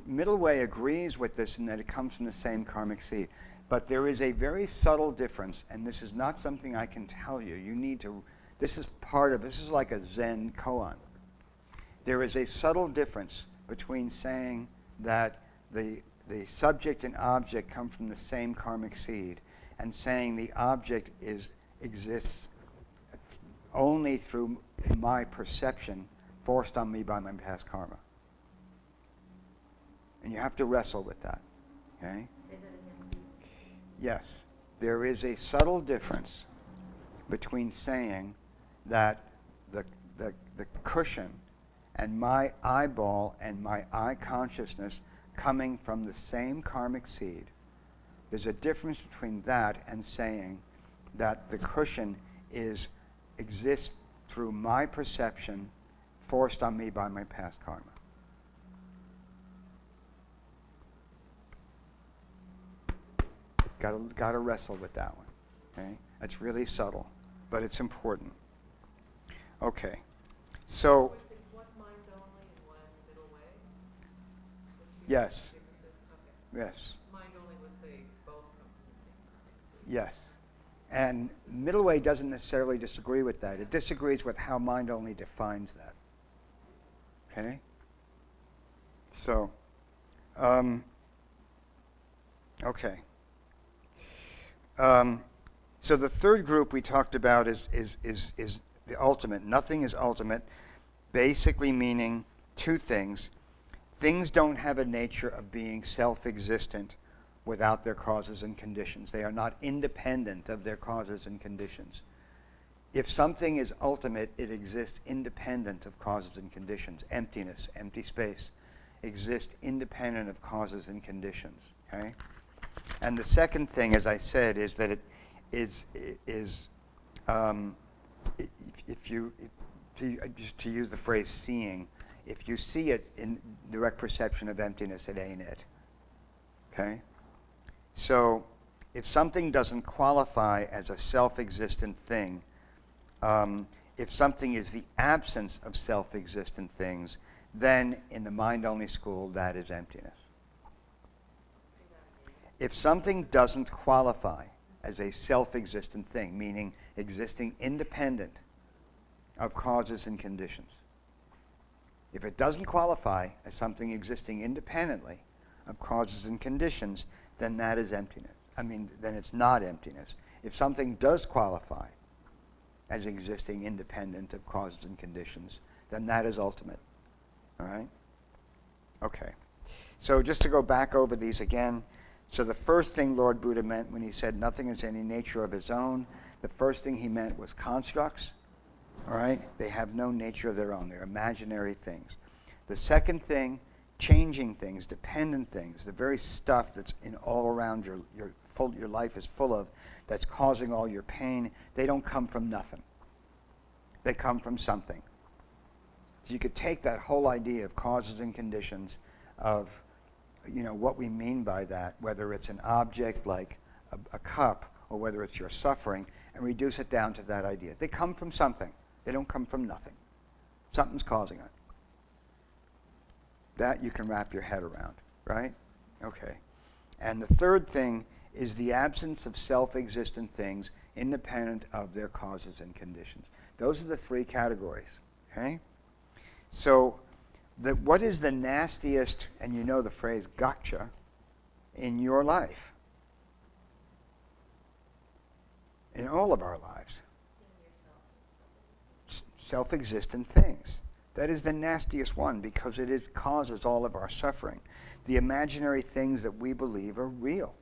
middle way agrees with this in that it comes from the same karmic seed. But there is a very subtle difference, and this is not something I can tell you. You need to, this is like a Zen koan. There is a subtle difference between saying that the subject and object come from the same karmic seed and saying the object exists only through my perception forced on me by my past karma. And you have to wrestle with that. Okay? Yes. There is a subtle difference between saying that the cushion and my eyeball and my eye consciousness coming from the same karmic seed. There's a difference between that and saying that the cushion exists through my perception forced on me by my past karma. Got to wrestle with that one. Okay? It's really subtle, but it's important. Okay. So One mind only and one middle way? yes. Okay. Yes. Mind only would say both come from the same karmic seed. Yes. And middle way doesn't necessarily disagree with that. It disagrees with how mind only defines that. Okay? So, okay. So the third group we talked about is the ultimate. Nothing is ultimate, basically meaning two things. Things don't have a nature of being self-existent without their causes and conditions. They are not independent of their causes and conditions. If something is ultimate, it exists independent of causes and conditions. Emptiness, empty space, exists independent of causes and conditions. Okay? And the second thing, as I said, is that it is just to use the phrase seeing, if you see it in direct perception of emptiness, it ain't it. Okay? So if something doesn't qualify as a self-existent thing, if something is the absence of self-existent things, then in the mind-only school, that is emptiness. If something doesn't qualify as a self-existent thing, meaning existing independent of causes and conditions, if it doesn't qualify as something existing independently of causes and conditions, then that is emptiness. Then it's not emptiness. If something does qualify as existing independent of causes and conditions, then that is ultimate. All right? Okay. So just to go back over these again. So the first thing Lord Buddha meant when he said nothing is any nature of its own, the first thing he meant was constructs. All right? They have no nature of their own. They're imaginary things. The second thing, changing things, dependent things, the very stuff that's in all around your life is full of, that's causing all your pain, they don't come from nothing. They come from something. So you could take that whole idea of causes and conditions of what we mean by that, whether it's an object like a cup or whether it's your suffering, and reduce it down to that idea. They come from something. They don't come from nothing. Something's causing it. That you can wrap your head around, right? Okay. And the third thing is the absence of self-existent things independent of their causes and conditions. Those are the three categories, okay? So what is the nastiest, and you know the phrase, gotcha, in your life? In all of our lives. Self-existent things. That is the nastiest one because it causes all of our suffering. The imaginary things that we believe are real.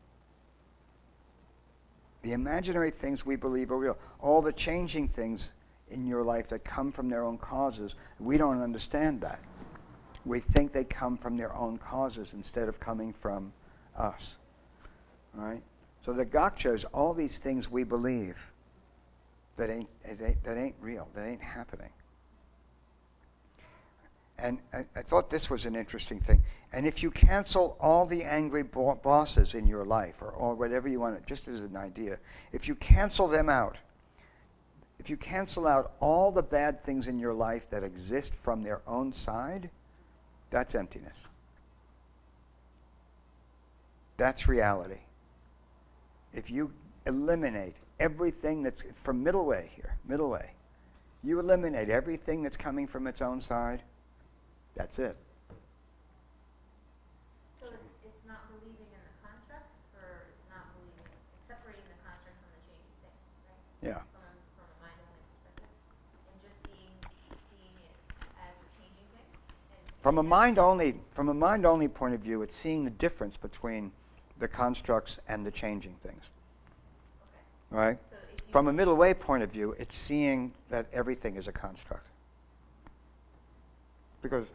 The imaginary things we believe are real. All the changing things in your life that come from their own causes, we don't understand that. We think they come from their own causes instead of coming from us. Right? So the gotcha is all these things we believe that ain't real, that ain't happening. And I thought this was an interesting thing. And if you cancel all the angry bosses in your life, or whatever you want, just as an idea, if you cancel them out, if you cancel out all the bad things in your life that exist from their own side, that's emptiness. That's reality. If you eliminate everything that's from middle way here, middle way, you eliminate everything that's coming from its own side, that's it. So it's not believing in the constructs, or it's not believing, it's separating the construct from the changing thing, right? Yeah. From a mind-only perspective, and just seeing it as a changing thing. From a mind-only point of view, it's seeing the difference between the constructs and the changing things. Okay. Right? So From a middle way point of view, it's seeing that everything is a construct. Because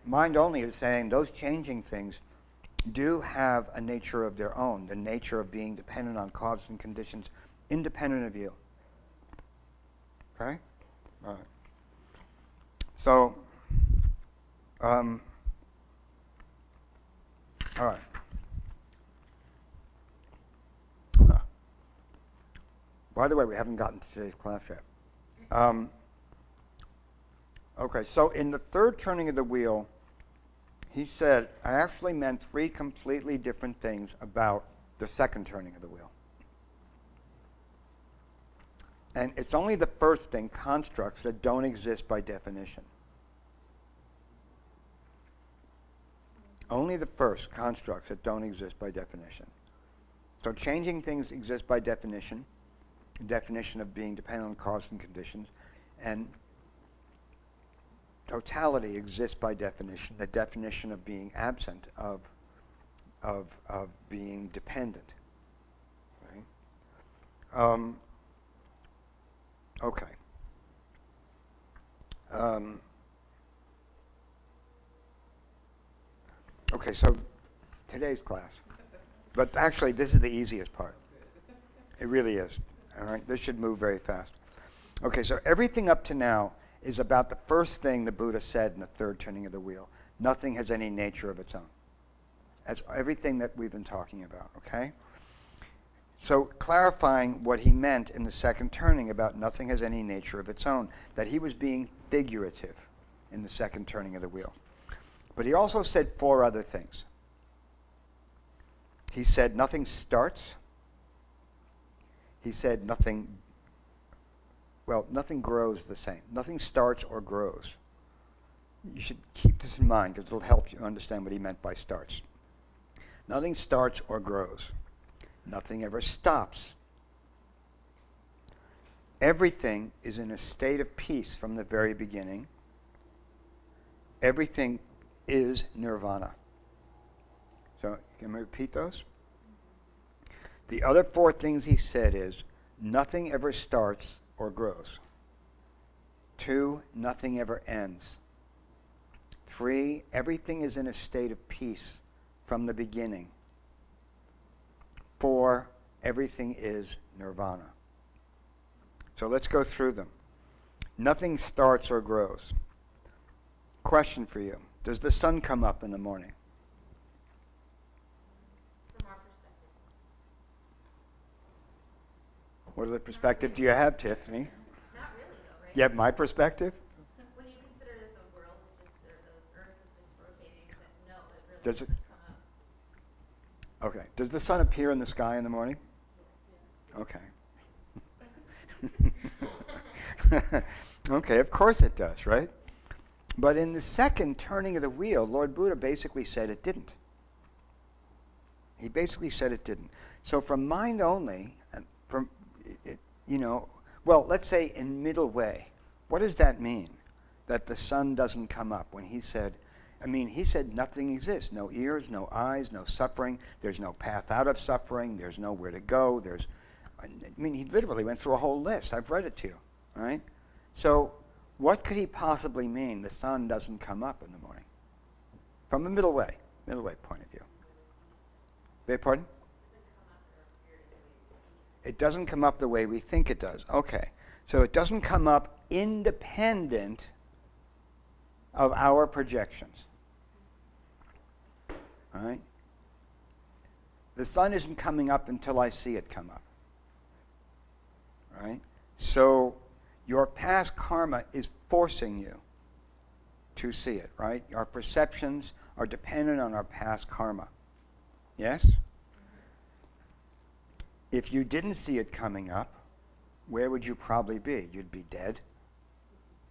mind only is saying those changing things do have a nature of their own, the nature of being dependent on causes and conditions, independent of you. Okay? All right. So, all right. By the way, we haven't gotten to today's class yet. Okay, so in the third turning of the wheel, he said, I actually meant three completely different things about the second turning of the wheel. And it's only the first thing, constructs, that don't exist by definition. Only the first, constructs, that don't exist by definition. So changing things exist by definition, the definition of being dependent on cause and conditions, and totality exists by definition, the definition of being absent, of being dependent. Right? Okay. Okay, so today's class. But actually, this is the easiest part. It really is. All right? This should move very fast. Okay, so everything up to now is about the first thing the Buddha said in the third turning of the wheel. Nothing has any nature of its own. That's everything that we've been talking about, okay? So clarifying what he meant in the second turning about nothing has any nature of its own, that he was being figurative in the second turning of the wheel. But he also said four other things. He said nothing starts. He said nothing grows the same. Nothing starts or grows. You should keep this in mind because it'll help you understand what he meant by starts. Nothing starts or grows. Nothing ever stops. Everything is in a state of peace from the very beginning. Everything is nirvana. So, can we repeat those? The other four things he said is, nothing ever starts or grows. 2, nothing ever ends. 3, everything is in a state of peace from the beginning. 4, everything is nirvana. So let's go through them. Nothing starts or grows. Question for you. Does the sun come up in the morning? From our perspective. What other perspective do you have, Tiffany? Not really, though, right? You have my perspective? When you consider that the world is just, or the earth is just rotating, that no, it really Does it- doesn't come up. Okay. Does the sun appear in the sky in the morning? Okay. Okay, of course it does, right? But in the second turning of the wheel, Lord Buddha basically said it didn't. He basically said it didn't. So from mind only, from well, let's say in middle way, what does that mean? That the sun doesn't come up. When he said, he said nothing exists. No ears, no eyes, no suffering. There's no path out of suffering. There's nowhere to go. He literally went through a whole list. I've read it to you, all right? So what could he possibly mean the sun doesn't come up in the morning? From a middle way point of view. Beg your pardon? It doesn't come up the way we think it does. Okay. So it doesn't come up independent of our projections. All right? The sun isn't coming up until I see it come up. All right? So your past karma is forcing you to see it, right? Our perceptions are dependent on our past karma. Yes? If you didn't see it coming up, where would you probably be? You'd be dead.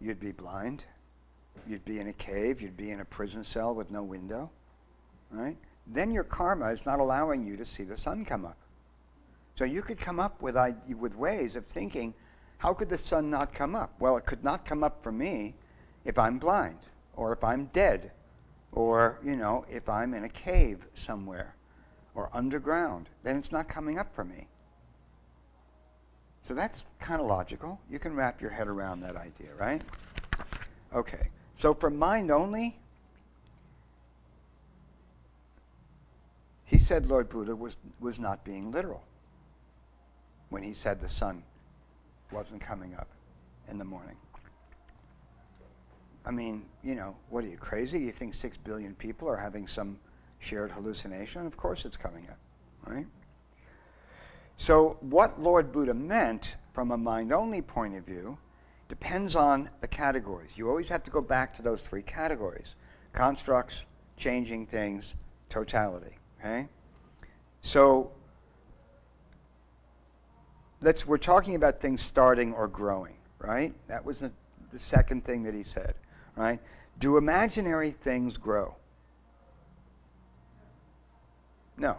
You'd be blind. You'd be in a cave. You'd be in a prison cell with no window. Right? Then your karma is not allowing you to see the sun come up. So you could come up with ways of thinking, how could the sun not come up? Well, it could not come up for me if I'm blind, or if I'm dead, or, if I'm in a cave somewhere, or underground. Then it's not coming up for me. So that's kind of logical. You can wrap your head around that idea, right? Okay. So for mind only, he said Lord Buddha was not being literal when he said the sun wasn't coming up in the morning. What are you, crazy? Do you think 6 billion people are having some shared hallucination? Of course it's coming up, right? So what Lord Buddha meant from a mind-only point of view depends on the categories. You always have to go back to those 3 categories: constructs, changing things, totality, okay? So we're talking about things starting or growing, right? That was the second thing that he said, right? Do imaginary things grow? No.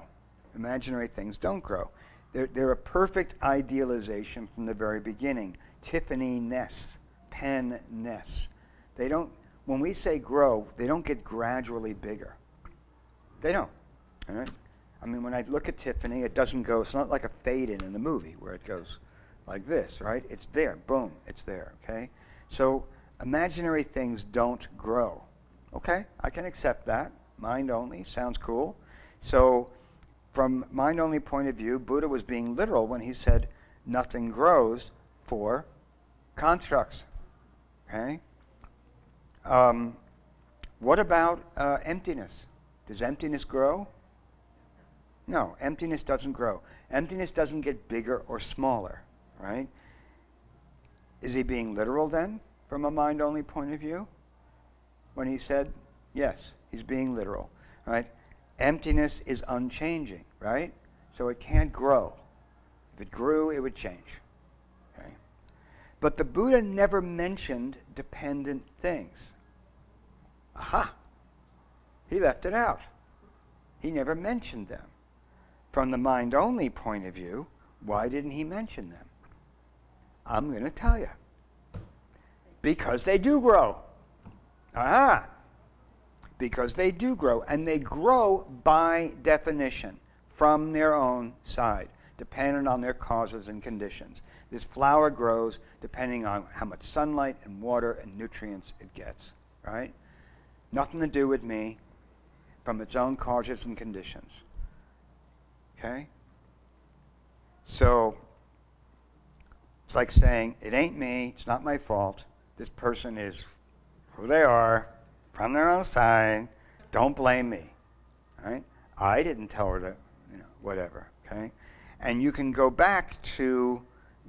Imaginary things don't grow. They're a perfect idealization from the very beginning. Tiffany nests, pen nests. They don't, when we say grow, they don't get gradually bigger. They don't. All right? When I look at Tiffany, it doesn't go, it's not like a fade in the movie where it goes like this, right? It's there, boom, it's there, okay? So imaginary things don't grow. Okay, I can accept that. Mind only, sounds cool. So from mind-only point of view, Buddha was being literal when he said nothing grows for constructs. Okay? What about emptiness? Does emptiness grow? No, emptiness doesn't grow. Emptiness doesn't get bigger or smaller, right? Is he being literal then, from a mind-only point of view? When he said, yes, he's being literal, right? Emptiness is unchanging, right? So it can't grow. If it grew, it would change. Okay? But the Buddha never mentioned dependent things. Aha! He left it out. He never mentioned them. From the mind-only point of view, why didn't he mention them? I'm going to tell you. Because they do grow. Aha! Because they do grow, and they grow by definition from their own side, dependent on their causes and conditions. This flower grows depending on how much sunlight and water and nutrients it gets, right? Nothing to do with me, from its own causes and conditions. Okay? So it's like saying, it ain't me, it's not my fault. This person is who they are, from their own side, don't blame me, right? I didn't tell her to, whatever, okay? And you can go back to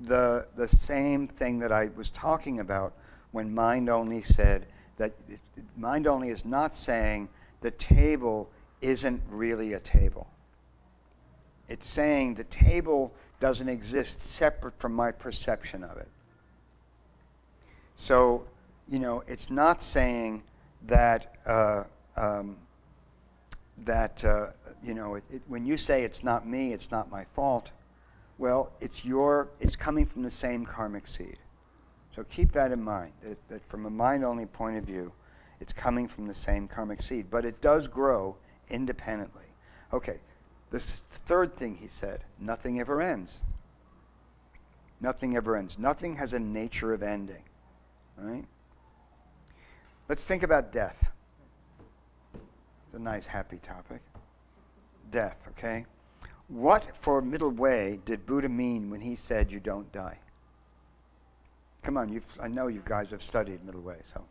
the same thing that I was talking about when Mind Only said that Mind Only is not saying the table isn't really a table. It's saying the table doesn't exist separate from my perception of it. So, it's not saying that when you say it's not me, it's not my fault. Well, it's coming from the same karmic seed. So keep that in mind. That from a mind-only point of view, it's coming from the same karmic seed, but it does grow independently. Okay. This third thing he said, nothing ever ends. Nothing ever ends. Nothing has a nature of ending. Right? Let's think about death. It's a nice, happy topic. Death, okay? What, for middle way, did Buddha mean when he said you don't die? Come on, I know you guys have studied middle way, so.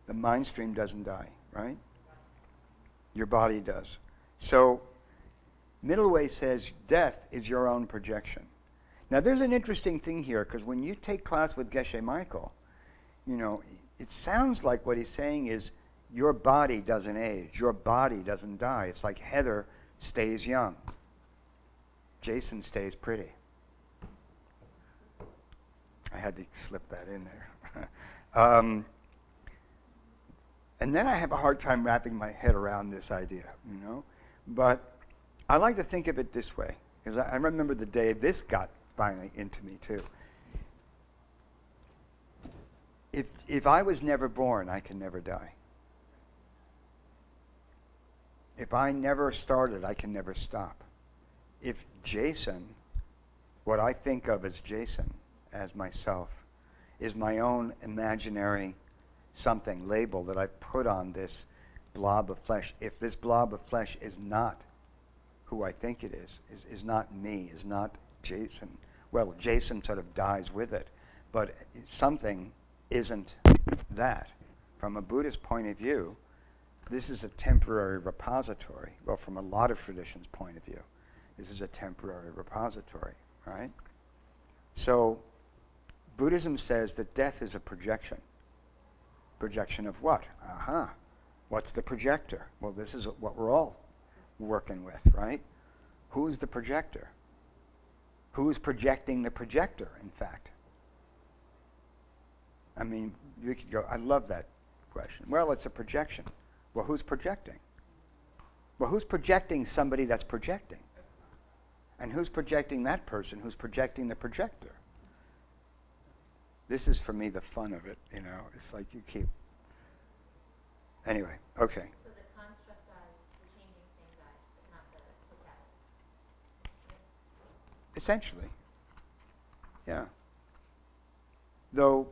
The mind stream doesn't die, right? Your body does. So, middle way says death is your own projection. Now, there's an interesting thing here, because when you take class with Geshe Michael, it sounds like what he's saying is your body doesn't age, your body doesn't die. It's like Heather stays young. Jason stays pretty. I had to slip that in there. And then I have a hard time wrapping my head around this idea, But I like to think of it this way, because I remember the day this got finally into me too. If I was never born, I can never die. If I never started, I can never stop. If Jason, what I think of as Jason, as myself, is my own imaginary something, label that I put on this blob of flesh. If this blob of flesh is not who I think it is not me, is not Jason, well, Jason sort of dies with it, but something isn't that. From a Buddhist point of view, this is a temporary repository. Well, from a lot of traditions' point of view, this is a temporary repository, right? So, Buddhism says that death is a projection. Projection of what? What's the projector? Well, this is what we're all working with, right? Who's the projector? Who's projecting the projector, in fact? I mean, you could go, I love that question. Well, it's a projection. Well, who's projecting? Well, who's projecting somebody that's projecting? And who's projecting that person who's projecting the projector? This is, for me, the fun of it, It's like you keep... Anyway, okay. So the construct dies, the changing thing dies, but not the totality. Essentially. Yeah. Though,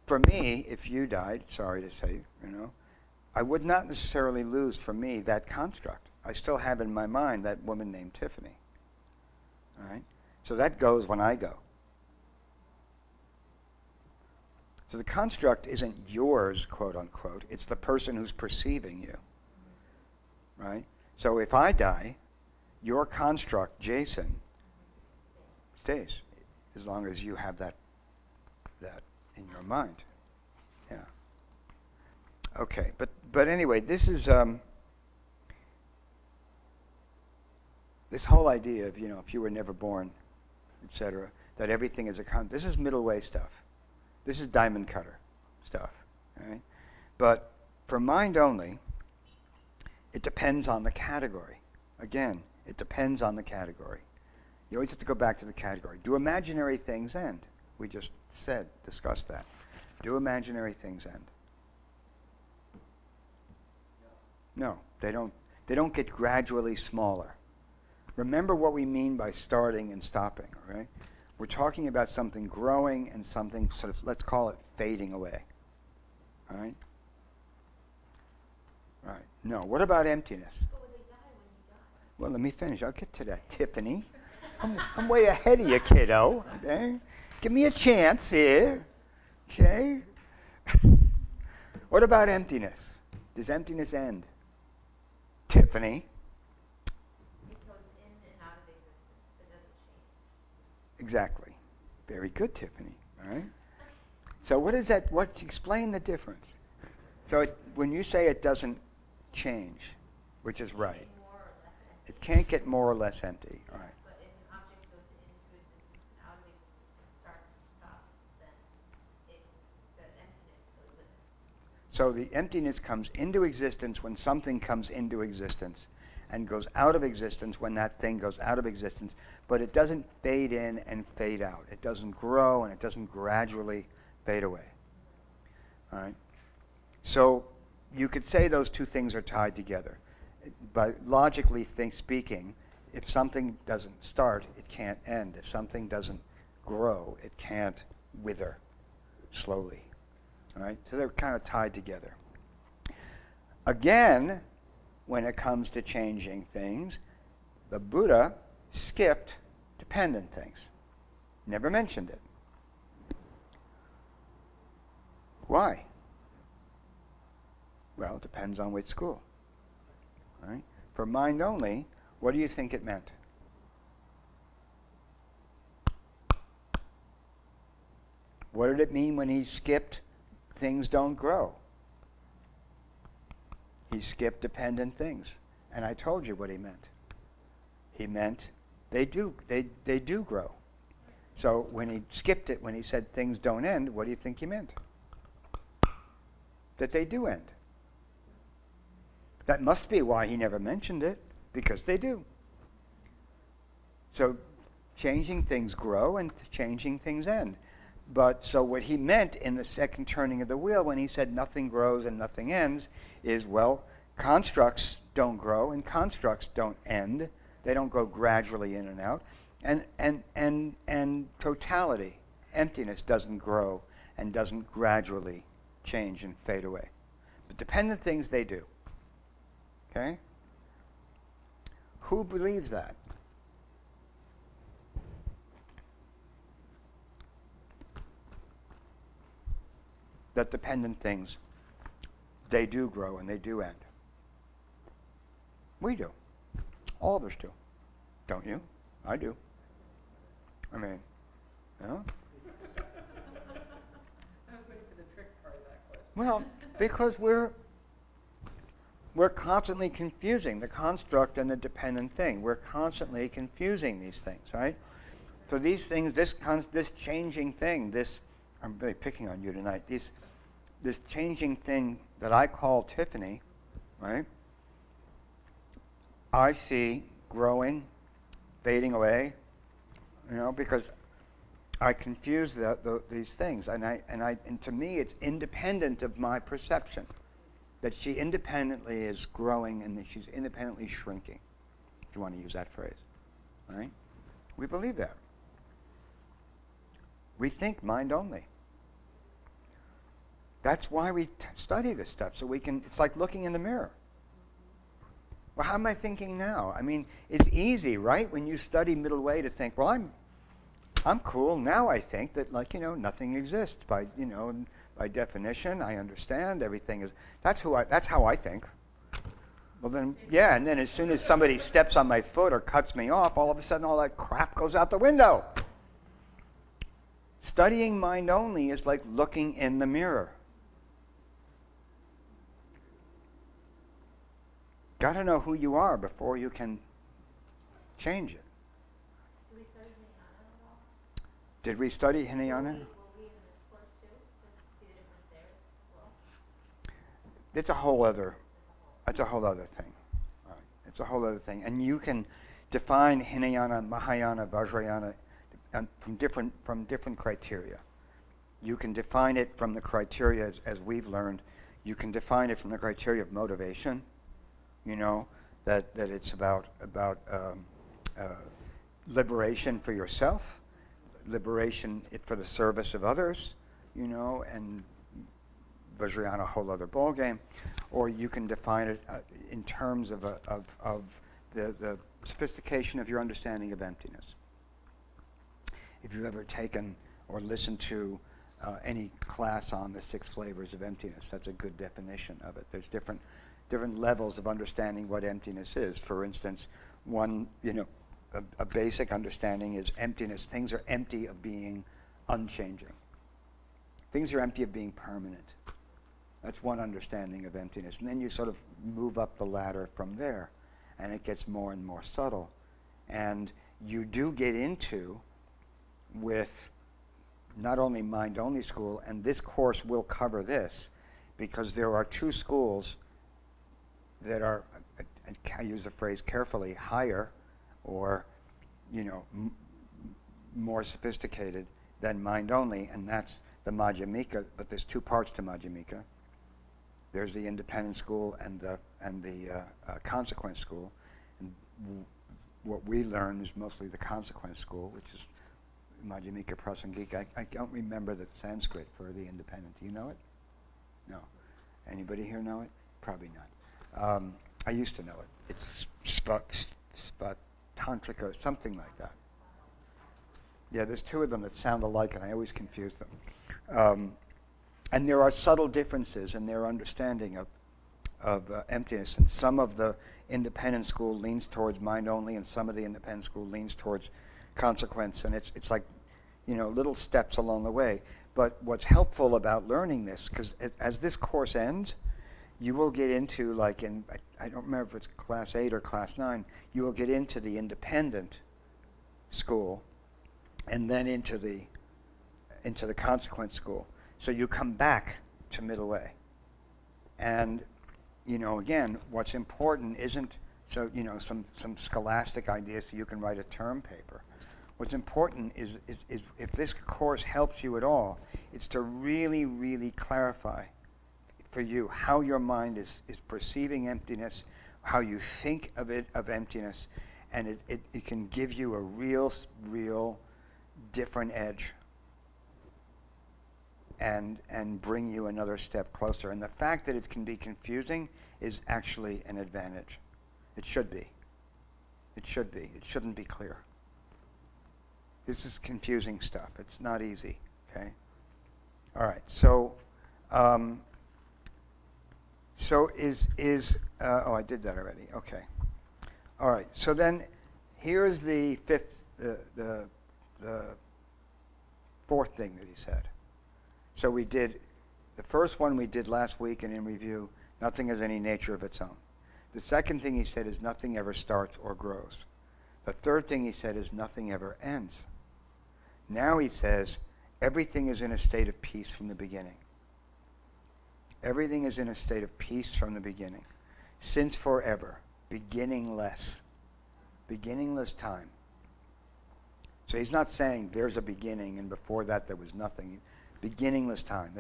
for me, if you died, sorry to say, I would not necessarily lose, for me, that construct. I still have in my mind that woman named Tiffany. All right? So that goes when I go. So the construct isn't yours, quote unquote. It's the person who's perceiving you. Right? So if I die, your construct, Jason, stays. As long as you have that in your mind. Yeah. Okay. But anyway, this is this whole idea of, if you were never born, etc., that everything is this is middle way stuff. This is diamond cutter stuff, right? But for mind only, it depends on the category. Again, it depends on the category. You always have to go back to the category. Do imaginary things end? We just discussed that. Do imaginary things end? No, they don't. They don't get gradually smaller. Remember what we mean by starting and stopping, all right? We're talking about something growing and something sort of, let's call it fading away. All right? All right. No. What about emptiness? But would they die when you die? Well, let me finish. I'll get to that, Tiffany. I'm way ahead of you, kiddo. Okay? Give me a chance here. Okay? What about emptiness? Does emptiness end? Tiffany? It goes in and out of existence. It doesn't change. Exactly. Very good, Tiffany. All right? So what is that? Explain the difference. So when you say it doesn't change, which is right, It can't get more or less empty. All right. But if an object goes into existence and out of existence and starts and stops, then the emptiness goes with it. So the emptiness comes into existence when something comes into existence, and goes out of existence when that thing goes out of existence, but it doesn't fade in and fade out. It doesn't grow, and it doesn't gradually fade away. All right? So you could say those two things are tied together. But logically speaking, if something doesn't start, it can't end. If something doesn't grow, it can't wither slowly. All right? So they're kind of tied together. Again, when it comes to changing things, the Buddha skipped dependent things. Never mentioned it. Why? Well, it depends on which school. All right? For mind only, what do you think it meant? What did it mean when he skipped things don't grow? He skipped dependent things. And I told you what he meant. He meant they do grow. So when he skipped it, when he said things don't end, what do you think he meant? That they do end. That must be why he never mentioned it, because they do. So changing things grow and changing things end. But so what he meant in the second turning of the wheel when he said nothing grows and nothing ends is, well, constructs don't grow and constructs don't end. They don't go gradually in and out. And totality, emptiness, doesn't grow and doesn't gradually change and fade away. But dependent things, they do. Okay? Who believes that? That dependent things, they do grow and they do end. We do. All of us do. Don't you? I do. I mean, you know? I was waiting for the trick part of that question. Well, because we're constantly confusing the construct and the dependent thing. We're constantly confusing these things, right? So these things, this changing thing, I'm really picking on you tonight, this changing thing that I call Tiffany, right? I see growing, fading away, because I confuse these things, and to me it's independent of my perception that she independently is growing and that she's independently shrinking, if you want to use that phrase, right? We believe that. We think mind only. That's why we study this stuff, so we can, it's like looking in the mirror. Well, how am I thinking now? I mean, it's easy, right, when you study middle way to think, well, I'm cool. Now I think that, nothing exists by definition. I understand everything is. That's how I think. Well then, yeah, and then as soon as somebody steps on my foot or cuts me off, all of a sudden all that crap goes out the window. Studying mind only is like looking in the mirror. Got to know who you are before you can change it. Do we study Hinayana at all? Did we study Hinayana? Will we in this course too? Just to see the difference there as well? It's a whole other thing. All right. It's a whole other thing. And you can define Hinayana, Mahayana, Vajrayana from different criteria. You can define it from the criteria as we've learned. You can define it from the criteria of motivation. That it's about liberation for yourself, liberation for the service of others, and Vajrayana, a whole other ballgame. Or you can define it in terms of the sophistication of your understanding of emptiness. If you've ever taken or listened to any class on the 6 flavors of emptiness, that's a good definition of it. There's different levels of understanding what emptiness is. For instance, a basic understanding is emptiness. Things are empty of being unchanging. Things are empty of being permanent. That's one understanding of emptiness. And then you sort of move up the ladder from there. and it gets more and more subtle. And you do get into, with not only mind-only school, and this course will cover this, because there are two schools that are, I use the phrase carefully, higher, or more sophisticated than mind-only, and that's the Madhyamika. But there's two parts to Madhyamika. There's the independent school and the consequent school. And what we learn is mostly the consequent school, which is Madhyamika Prasangika. I don't remember the Sanskrit for the independent. Do you know it? No. Anybody here know it? Probably not. I used to know it. It's Tantrika, something like that. Yeah, there's two of them that sound alike, and I always confuse them. And there are subtle differences in their understanding of emptiness, and some of the independent school leans towards mind only, and some of the independent school leans towards consequence, and it's like, little steps along the way. But what's helpful about learning this, because as this course ends, you will get into, like I don't remember if it's class 8 or class 9, you will get into the independent school, and then into the consequent school. So you come back to middle way. And, again, what's important isn't some scholastic ideas so you can write a term paper. What's important is if this course helps you at all, it's to really, really clarify for you how your mind is perceiving emptiness, how you think of emptiness, and it can give you a real different edge and bring you another step closer. And the fact that it can be confusing is actually an advantage. It should be. It should be. It shouldn't be clear. This is confusing stuff. It's not easy, okay? All right, so I did that already, okay. All right, so then here's the fourth thing that he said. So we did, the first one we did last week and in review, nothing has any nature of its own. The second thing he said is nothing ever starts or grows. The third thing he said is nothing ever ends. Now he says everything is in a state of peace from the beginning. Everything is in a state of peace from the beginning. Since forever, beginningless time. So he's not saying there's a beginning and before that there was nothing. Beginningless time.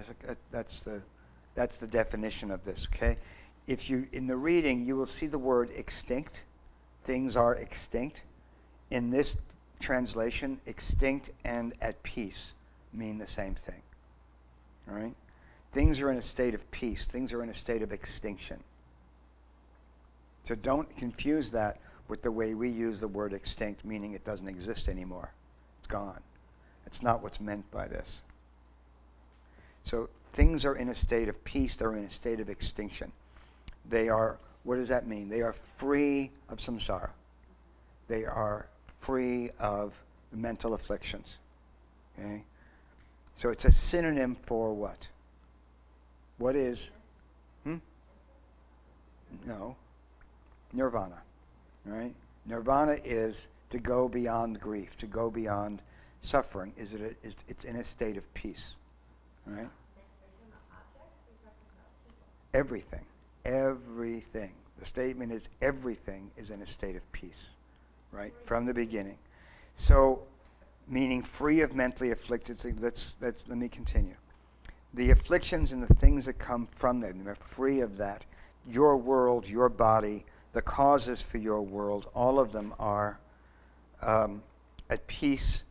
That's the definition of this, okay? If you, in the reading, you will see the word extinct. Things are extinct. In this translation, extinct and at peace mean the same thing. All right? Things are in a state of peace. Things are in a state of extinction. So don't confuse that with the way we use the word extinct, meaning it doesn't exist anymore. It's gone. It's not what's meant by this. So things are in a state of peace. They're in a state of extinction. They are, what does that mean? They are free of samsara. They are free of mental afflictions. Okay? So it's a synonym for what? What is? No. Nirvana. Right? Nirvana is to go beyond grief, to go beyond suffering. It's in a state of peace. Right? Everything. Everything. The statement is everything is in a state of peace. Right? From the beginning. So, meaning free of mentally afflicted things. Let me continue. The afflictions and the things that come from them are free of that. Your world, your body, the causes for your world, all of them are at peace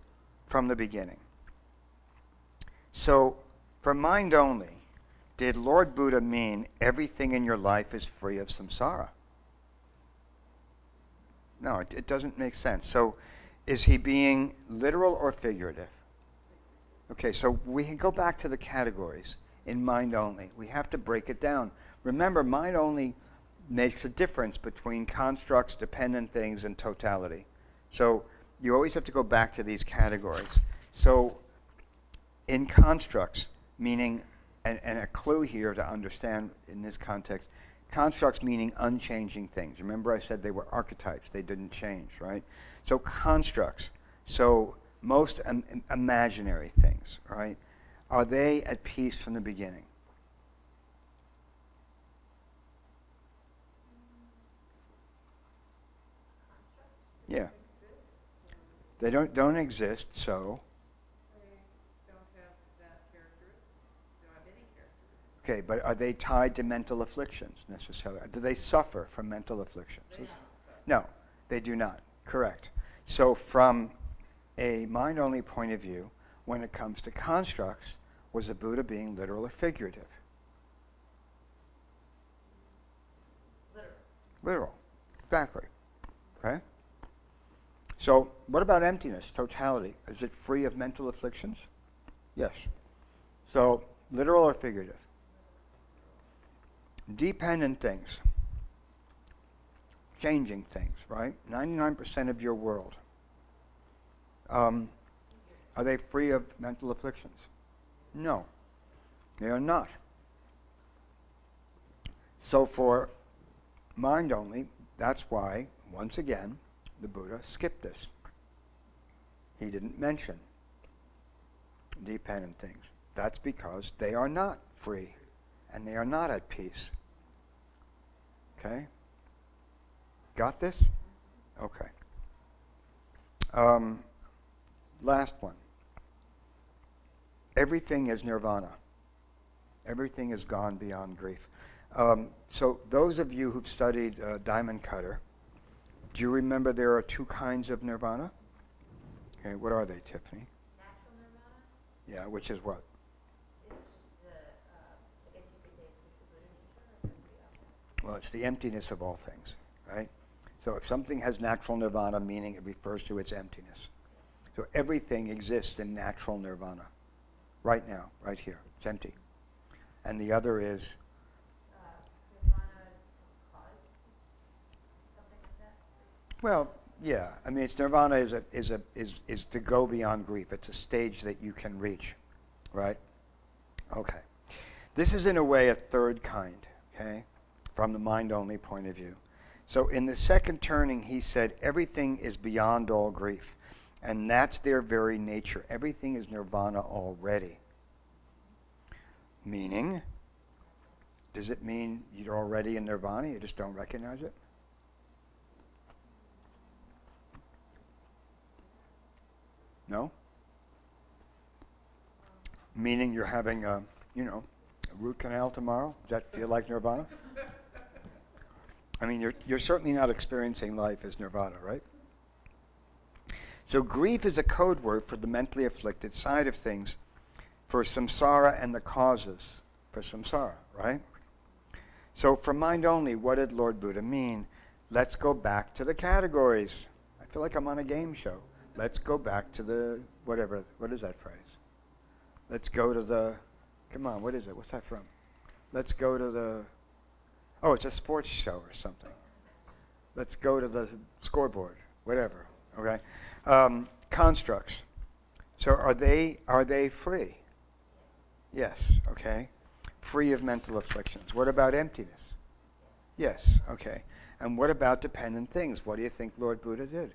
from the beginning. So, for mind only, did Lord Buddha mean everything in your life is free of samsara? No, it doesn't make sense. So, is he being literal or figurative? Okay, so we can go back to the categories in mind only. We have to break it down. Remember, mind only makes a difference between constructs, dependent things, and totality. So you always have to go back to these categories. So in constructs, meaning, and a clue here to understand in this context, Constructs meaning unchanging things. Remember I said they were archetypes. They didn't change, right? So constructs. So most imaginary things, right? Are they at peace from the beginning? Yeah. They don't exist, so. They don't have that characteristic. They don't have any characteristic. Okay, but are they tied to mental afflictions necessarily? Do they suffer from mental afflictions? They don't suffer. No, they do not. Correct. So from a mind-only point of view, when it comes to constructs, was the Buddha being literal or figurative? Literal. Literal. Exactly. Okay? So what about emptiness, totality? Is it free of mental afflictions? Yes. So literal or figurative? Dependent things. Changing things, right? 99% of your world. Are they free of mental afflictions? No, they are not. So for mind only, that's why, once again, the Buddha skipped this. He didn't mention dependent things. That's because they are not free and they are not at peace. Okay? Got this? Okay. Last one. Everything is nirvana. Everything is gone beyond grief. So those of you who've studied Diamond Cutter, do you remember there are two kinds of nirvana? Okay, what are they, Tiffany? Natural nirvana? Yeah, which is what? It's just the, I guess you could say it's just the Buddha nature, or something else. Well, it's the emptiness of all things, right? So if something has natural nirvana, meaning it refers to its emptiness. So everything exists in natural nirvana. Right now, right here. It's empty. And the other is, Nirvana cause, something like that? well, yeah. I mean, it's nirvana is to go beyond grief. It's a stage that you can reach, right? Okay. This is in a way a third kind, okay, from the mind-only point of view. So in the second turning, he said everything is beyond all grief. And that's their very nature. Everything is nirvana already. Meaning, does it mean you're already in nirvana, you just don't recognize it? No? Meaning you're having a root canal tomorrow? Does that feel like nirvana? I mean, you're certainly not experiencing life as nirvana, right? So grief is a code word for the mentally afflicted side of things, for samsara and the causes for samsara, right? So for mind only, what did Lord Buddha mean? Let's go back to the categories. I feel like I'm on a game show. Let's go back to the, whatever, what is that phrase? Let's go to the, come on, what is it? What's that from? Let's go to the, oh, it's a sports show or something. Let's go to the scoreboard, whatever, okay? Constructs. So are they free? Yes, okay. Free of mental afflictions. What about emptiness? Yes, okay. And what about dependent things? What do you think Lord Buddha did?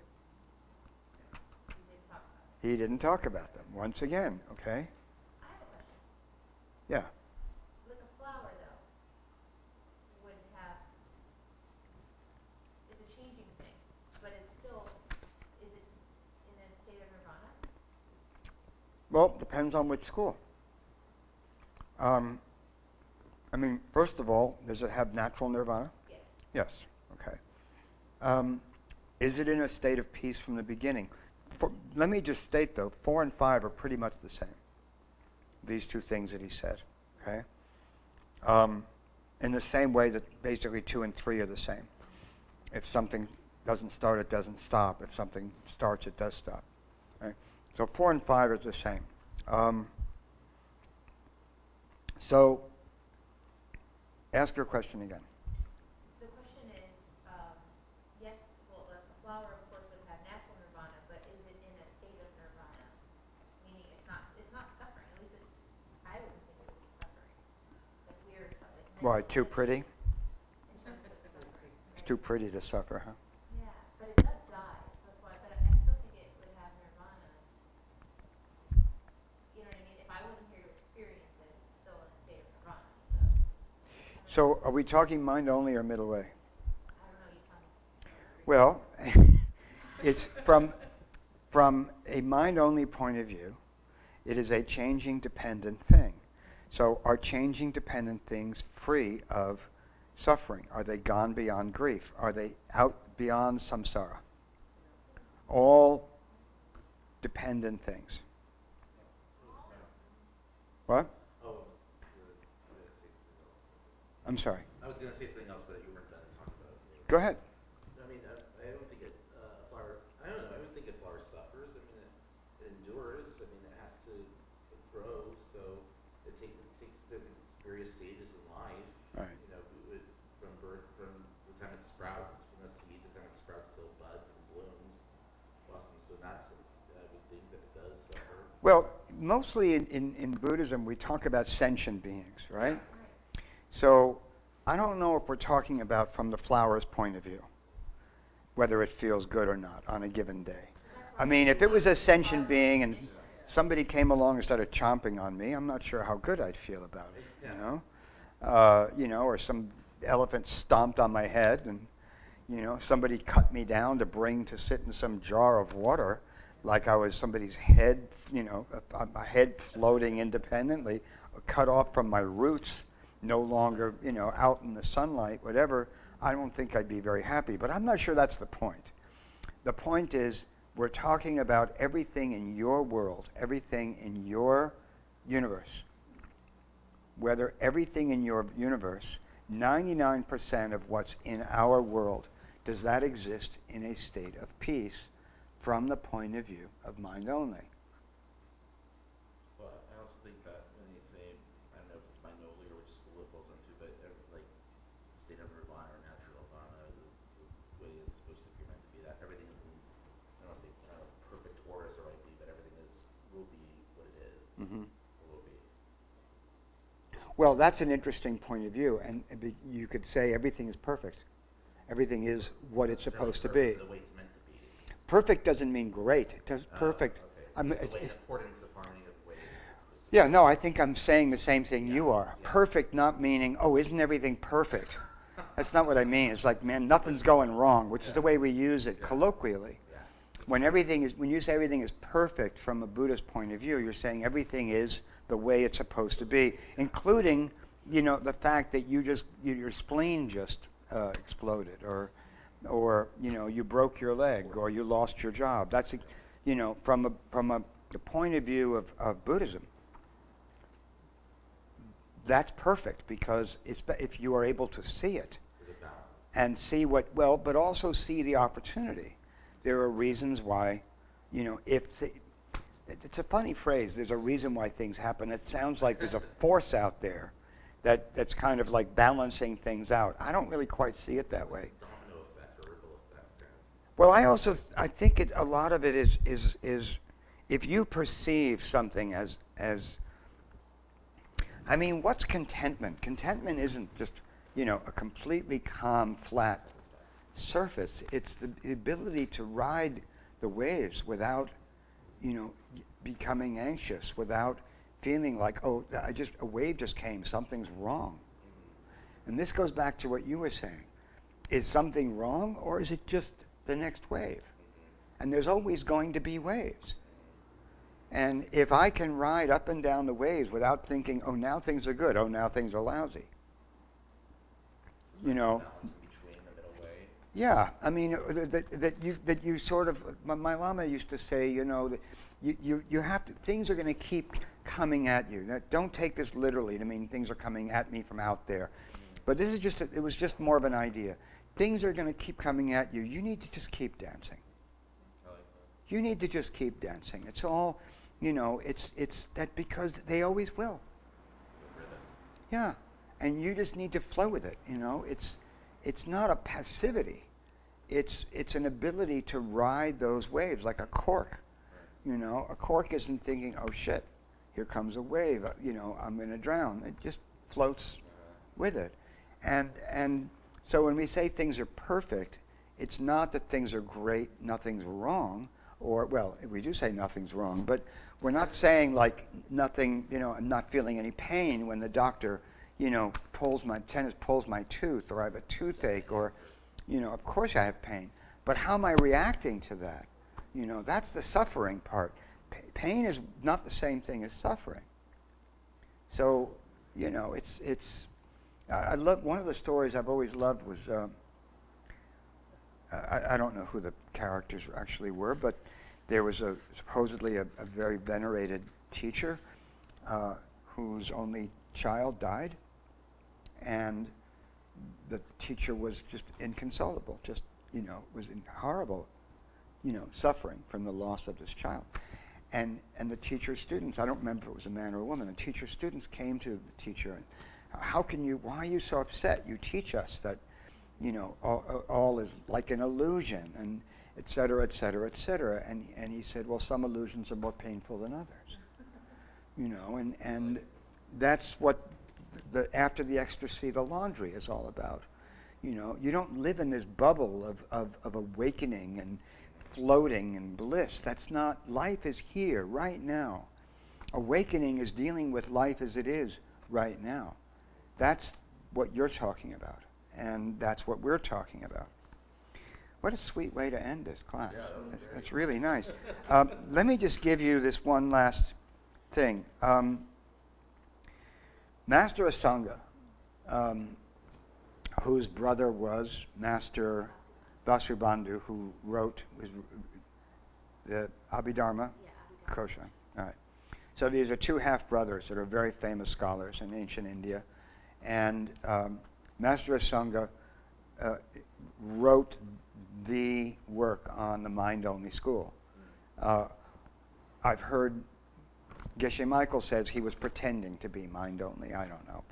He didn't talk about them. Once again, okay? I have a question. Yeah. With a flower, though, would have, it's a changing thing, but it's still, is it in a state of nirvana? Well, depends on which school. I mean, first of all, does it have natural nirvana? Yes. Yes. Okay. Is it in a state of peace from the beginning? Let me just state, though, 4 and 5 are pretty much the same. These two things that he said. Okay. In the same way that basically 2 and 3 are the same. If something doesn't start, it doesn't stop. If something starts, it does stop. Okay? So 4 and 5 are the same. So, ask your question again. The question is, yes, well, a flower, of course, would have natural nirvana, but is it in a state of nirvana? Meaning it's not suffering. At least I wouldn't think it would be suffering. Like weird stuff. Like Why, too pretty? It too pretty to suffer, huh? Yeah, but it does die, so that's why, but I still think it would have nirvana. You know what I mean? If I wasn't here to experience it, it's still in a state of nirvana, so. I don't So know. are we talking mind only or middle way? I don't know, you tell me. Well, it's from a mind only point of view, it is a changing dependent thing. So are changing dependent things free of suffering? Are they gone beyond grief? Are they out beyond samsara? All dependent things. What? Oh, you were gonna say something else. I'm sorry. I was gonna say something else, but you weren't done talking about it. Go ahead. I mean, I don't think a flower. I don't know. I would think a flower suffers. I mean, it endures. I mean, it has to grow. So it takes the various stages in life. Right. You know, from birth, from the time it sprouts, from a seed, to the time it sprouts till it buds and blooms, blossoms. So in that sense, I would think that it does suffer. Well, mostly in Buddhism, we talk about sentient beings, right? Yeah. So I don't know if we're talking about from the flower's point of view, whether it feels good or not on a given day. I mean, if it was a sentient being and somebody came along and started chomping on me, I'm not sure how good I'd feel about it, you know, or some elephant stomped on my head and, you know, somebody cut me down to bring to sit in some jar of water like I was somebody's head, you know, a head floating independently, cut off from my roots, no longer, you know, out in the sunlight, whatever. I don't think I'd be very happy, but I'm not sure that's the point. The point is we're talking about everything in your world, everything in your universe. Whether everything in your universe, 99% of what's in our world, does that exist in a state of peace from the point of view of mind only? Well, I also think that when they say, I don't know if it's minorly or which school it falls into, but like state of nirvana or natural nirvana, the way it's supposed to be meant to be, that everything is in, I don't want to say perfect order is the right be, but everything will be what it is, Mm-hmm. or will be. Well, that's an interesting point of view, and you could say everything is perfect. Everything is what it's supposed to be. The way it's meant to be. Perfect doesn't mean great. It does perfect. Okay. Just the way, in accordance, the harmony of the way it's supposed to be. Yeah, no, I think I'm saying the same thing you are. Yeah. Perfect not meaning, oh, isn't everything perfect? That's not what I mean. It's like, man, nothing's going wrong, which is the way we use it colloquially. Yeah. When you say everything is perfect from a Buddhist point of view, you're saying everything is the way it's supposed to be, including, you know, the fact that your spleen just exploded, or you know, you broke your leg, or you lost your job. That's, you know, from the point of view of Buddhism, that's perfect because if you are able to see it and see but also see the opportunity. There are reasons why, you know, it's a funny phrase, there's a reason why things happen. It sounds like there's a force out there that's kind of like balancing things out. I don't really quite see it that way. Domino effect or ripple effect. Well, I think a lot of it is if you perceive something as I mean, what's contentment? Contentment isn't just, you know, a completely calm, flat surface. It's the ability to ride the waves without, you know, becoming anxious, without feeling like, oh, a wave just came, something's wrong. And this goes back to what you were saying. Is something wrong, or is it just the next wave? And there's always going to be waves. And if I can ride up and down the waves without thinking, oh, now things are good, oh, now things are lousy. You know. Balance in between the middle way. Yeah, I mean that you sort of. My Lama used to say, you know, that you have to. Things are going to keep coming at you. Now, don't take this literally to mean things are coming at me from out there, but this is just. It was just more of an idea. Things are going to keep coming at you. You need to just keep dancing. I like that. You need to just keep dancing. It's all, you know. It's that because they always will. The rhythm. Yeah, and you just need to flow with it. You know, it's not a passivity. It's an ability to ride those waves like a cork. You know, a cork isn't thinking, oh shit, here comes a wave. You know, I'm going to drown. It just floats with it, and So when we say things are perfect, it's not that things are great, nothing's wrong, or, well, we do say nothing's wrong, but we're not saying like nothing, I'm not feeling any pain when the doctor, pulls my tooth, or I have a toothache, or, of course I have pain. But how am I reacting to that? That's the suffering part. Pain is not the same thing as suffering. So, I love, one of the stories I've always loved was, I don't know who the characters actually were, but there was supposedly a very venerated teacher whose only child died, and the teacher was just inconsolable, was in horrible, suffering from the loss of this child. And the teacher's students, I don't remember if it was a man or a woman, the teacher's students came to the teacher and, why are you so upset? You teach us that, all is like an illusion, and et cetera, et cetera, et cetera. And he said, well, some illusions are more painful than others. And that's what after the ecstasy, the laundry is all about. You don't live in this bubble of awakening and floating and bliss. That's not, life is here, right now. Awakening is dealing with life as it is right now. That's what you're talking about, and that's what we're talking about. What a sweet way to end this class. Yeah, that's really nice. Let me just give you this one last thing. Master Asanga, whose brother was Master Vasubandhu, who wrote the Abhidharma Kosha. All right. So these are two half-brothers that are very famous scholars in ancient India. And Master Asanga wrote the work on the mind-only school. I've heard Geshe Michael says he was pretending to be mind-only. I don't know,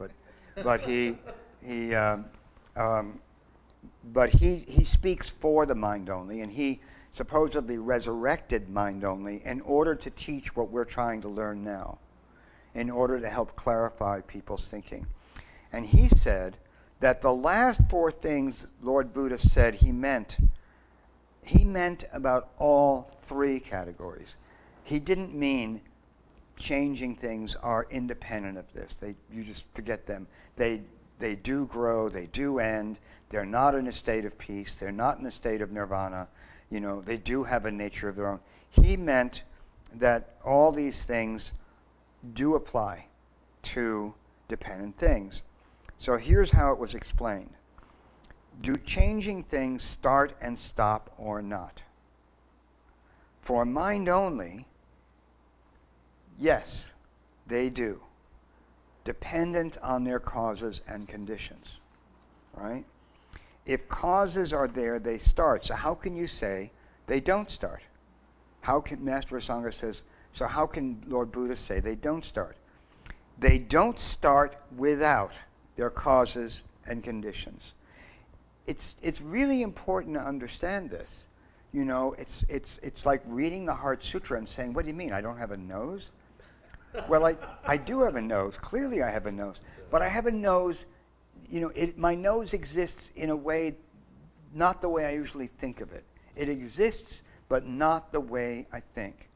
but he speaks for the mind-only, and he supposedly resurrected mind-only in order to teach what we're trying to learn now, in order to help clarify people's thinking. And he said that the last four things Lord Buddha said he meant about all three categories. He didn't mean changing things are independent of this. You just forget them. They do grow, they do end, they're not in a state of peace, they're not in a state of nirvana, they do have a nature of their own. He meant that all these things do apply to dependent things. So here's how it was explained. Do changing things start and stop or not? For mind only, yes, they do, dependent on their causes and conditions, right? If causes are there, they start. So how can you say they don't start? How can, Master Asanga says, so how can Lord Buddha say they don't start? They don't start without their causes and conditions. It's really important to understand this. It's like reading the Heart Sutra and saying, what do you mean, I don't have a nose? Well, I do have a nose. Clearly I have a nose. But I have a nose, my nose exists in a way, not the way I usually think of it. It exists, but not the way I think.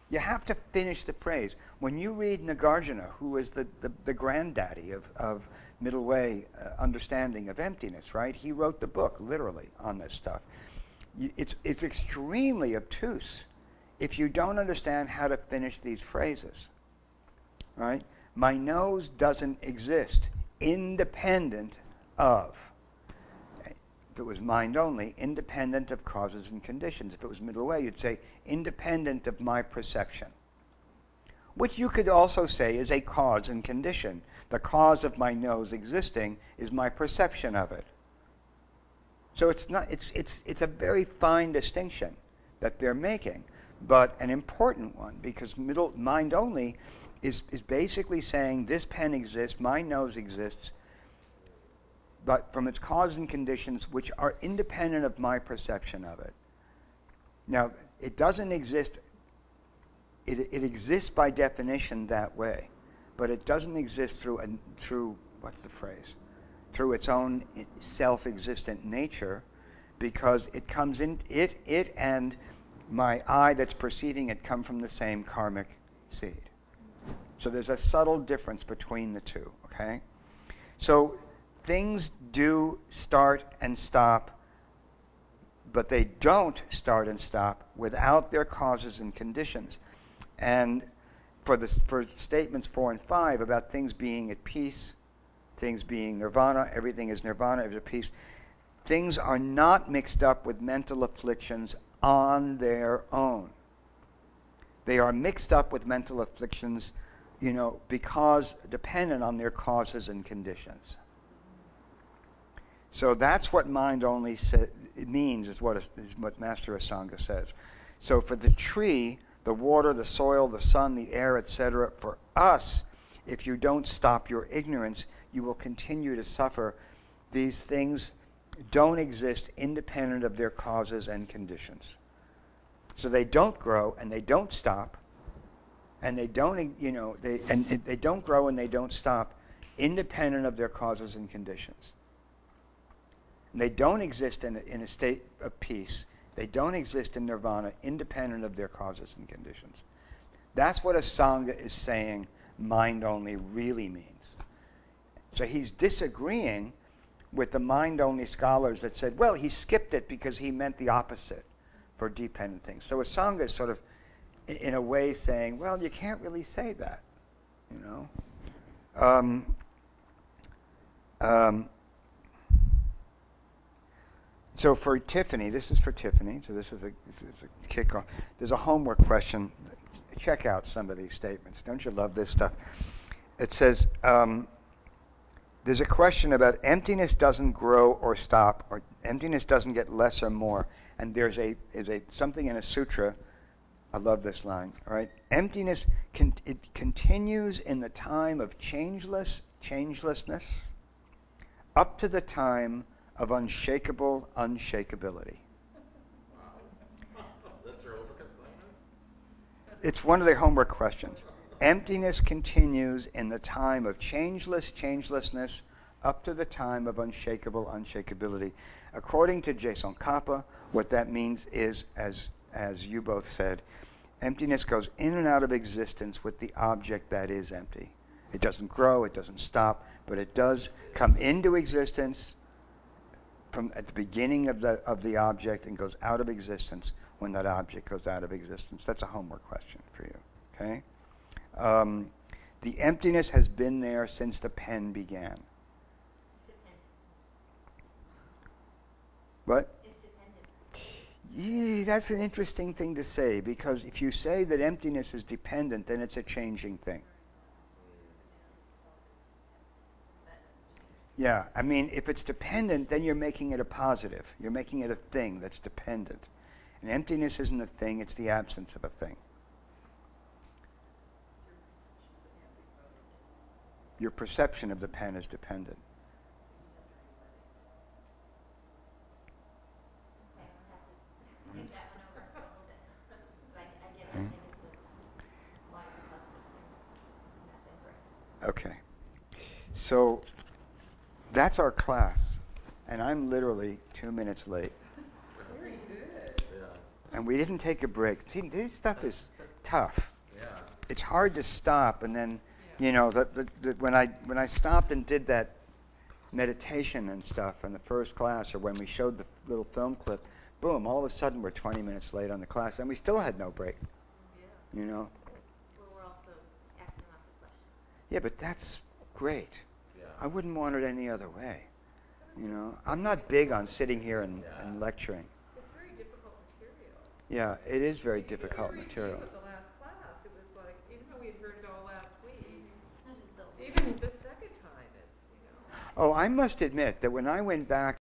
You have to finish the phrase. When you read Nagarjuna, who is the granddaddy of middle way understanding of emptiness, right? He wrote the book, literally, on this stuff. It's extremely obtuse if you don't understand how to finish these phrases, right? My nose doesn't exist independent of. If it was mind only, independent of causes and conditions. If it was middle way, you'd say independent of my perception, which you could also say is a cause and condition. The cause of my nose existing is my perception of it. So it's a very fine distinction that they're making, but an important one, because mind only is basically saying this pen exists, my nose exists, but from its causes and conditions which are independent of my perception of it. Now, it doesn't exist, it exists by definition that way, but it doesn't exist through, what's the phrase? through its own self-existent nature, because it comes in, it and my I that's perceiving it come from the same karmic seed. So there's a subtle difference between the two, okay? So things do start and stop, but they don't start and stop without their causes and conditions. And for statements 4 and 5 about things being at peace, things being nirvana, everything is nirvana, everything is at peace, things are not mixed up with mental afflictions on their own. They are mixed up with mental afflictions, because dependent on their causes and conditions. So that's what mind only means, is what Master Asanga says. So for the tree, the water, the soil, the sun, the air, etc., for us, if you don't stop your ignorance, you will continue to suffer. These things don't exist independent of their causes and conditions. So they don't grow and they don't stop, and they don't, they don't grow and they don't stop independent of their causes and conditions. And they don't exist in a state of peace. They don't exist in nirvana independent of their causes and conditions. That's what Asanga is saying mind only really means. So he's disagreeing with the mind only scholars that said, well, he skipped it because he meant the opposite for dependent things. So Asanga is sort of, in a way, saying, well, you can't really say that, So for Tiffany, this is for Tiffany, so this is a kickoff. There's a homework question. Check out some of these statements. Don't you love this stuff? It says, there's a question about emptiness doesn't grow or stop, or emptiness doesn't get less or more. And there's something in a sutra. I love this line. All right, emptiness it continues in the time of changelessness, up to the time of unshakable unshakability. That's your homework assignment? It's one of the homework questions. Emptiness continues in the time of changelessness, up to the time of unshakable unshakability. According to Jason Kappa, what that means is, as you both said, emptiness goes in and out of existence with the object that is empty. It doesn't grow, it doesn't stop, but it does come into existence from at the beginning of the object and goes out of existence when that object goes out of existence. That's a homework question for you, okay? The emptiness has been there since the pen began. What? Yeah, that's an interesting thing to say, because if you say that emptiness is dependent, then it's a changing thing. Yeah, I mean, if it's dependent, then you're making it a positive. You're making it a thing that's dependent. And emptiness isn't a thing, it's the absence of a thing. Your perception of the pen is dependent. Okay. So that's our class. And I'm literally 2 minutes late. Very good. Yeah. And we didn't take a break. See, this stuff is tough. Yeah. It's hard to stop, and then, when I stopped and did that meditation and stuff in the first class, or when we showed the little film clip, boom, all of a sudden we're 20 minutes late on the class, and we still had no break. Yeah. Well, we're also asking lots of questions. Yeah, but that's great. Yeah. I wouldn't want it any other way. I'm not big on sitting here and lecturing. It's very difficult material. Yeah, it is very difficult material. With the last class, it was like, even though we had heard it all last week, even the second time, it's, Oh, I must admit that when I went back